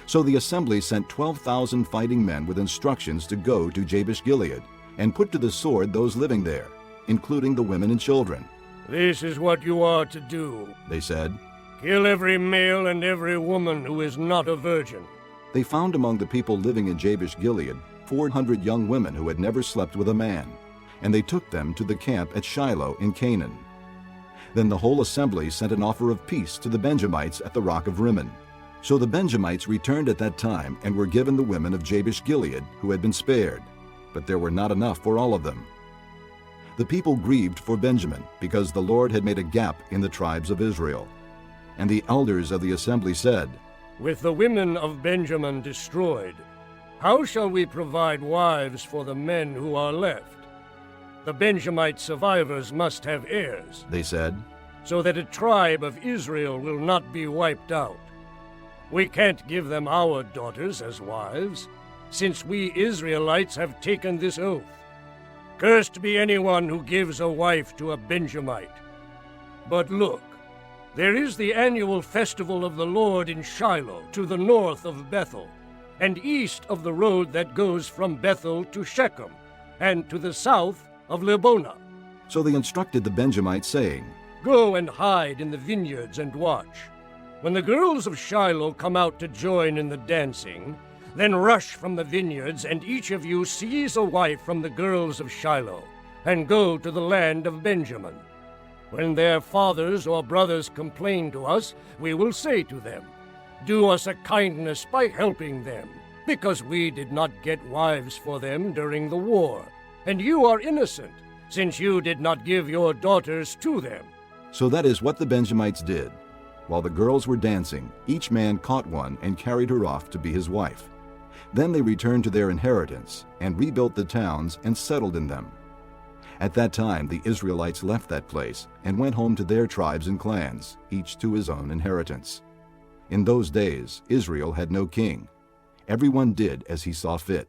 So the assembly sent 12,000 fighting men with instructions to go to Jabesh-Gilead and put to the sword those living there, including the women and children. This is what you are to do, they said. Kill every male and every woman who is not a virgin. They found among the people living in Jabesh-Gilead 400 young women who had never slept with a man, and they took them to the camp at Shiloh in Canaan. Then the whole assembly sent an offer of peace to the Benjamites at the rock of Rimmon. So the Benjamites returned at that time and were given the women of Jabesh-Gilead who had been spared, but there were not enough for all of them. The people grieved for Benjamin because the Lord had made a gap in the tribes of Israel. And the elders of the assembly said, With the women of Benjamin destroyed, how shall we provide wives for the men who are left? The Benjamite survivors must have heirs, they said, so that a tribe of Israel will not be wiped out. We can't give them our daughters as wives, since we Israelites have taken this oath. Cursed be anyone who gives a wife to a Benjamite. But look, there is the annual festival of the Lord in Shiloh, to the north of Bethel, and east of the road that goes from Bethel to Shechem, and to the south of Lebonah. So they instructed the Benjamites, saying, Go and hide in the vineyards and watch. When the girls of Shiloh come out to join in the dancing, then rush from the vineyards, and each of you seize a wife from the girls of Shiloh, and go to the land of Benjamin. When their fathers or brothers complain to us, we will say to them, Do us a kindness by helping them, because we did not get wives for them during the war, and you are innocent, since you did not give your daughters to them. So that is what the Benjamites did. While the girls were dancing, each man caught one and carried her off to be his wife. Then they returned to their inheritance and rebuilt the towns and settled in them. At that time the Israelites left that place and went home to their tribes and clans, each to his own inheritance. In those days Israel had no king. Everyone did as he saw fit.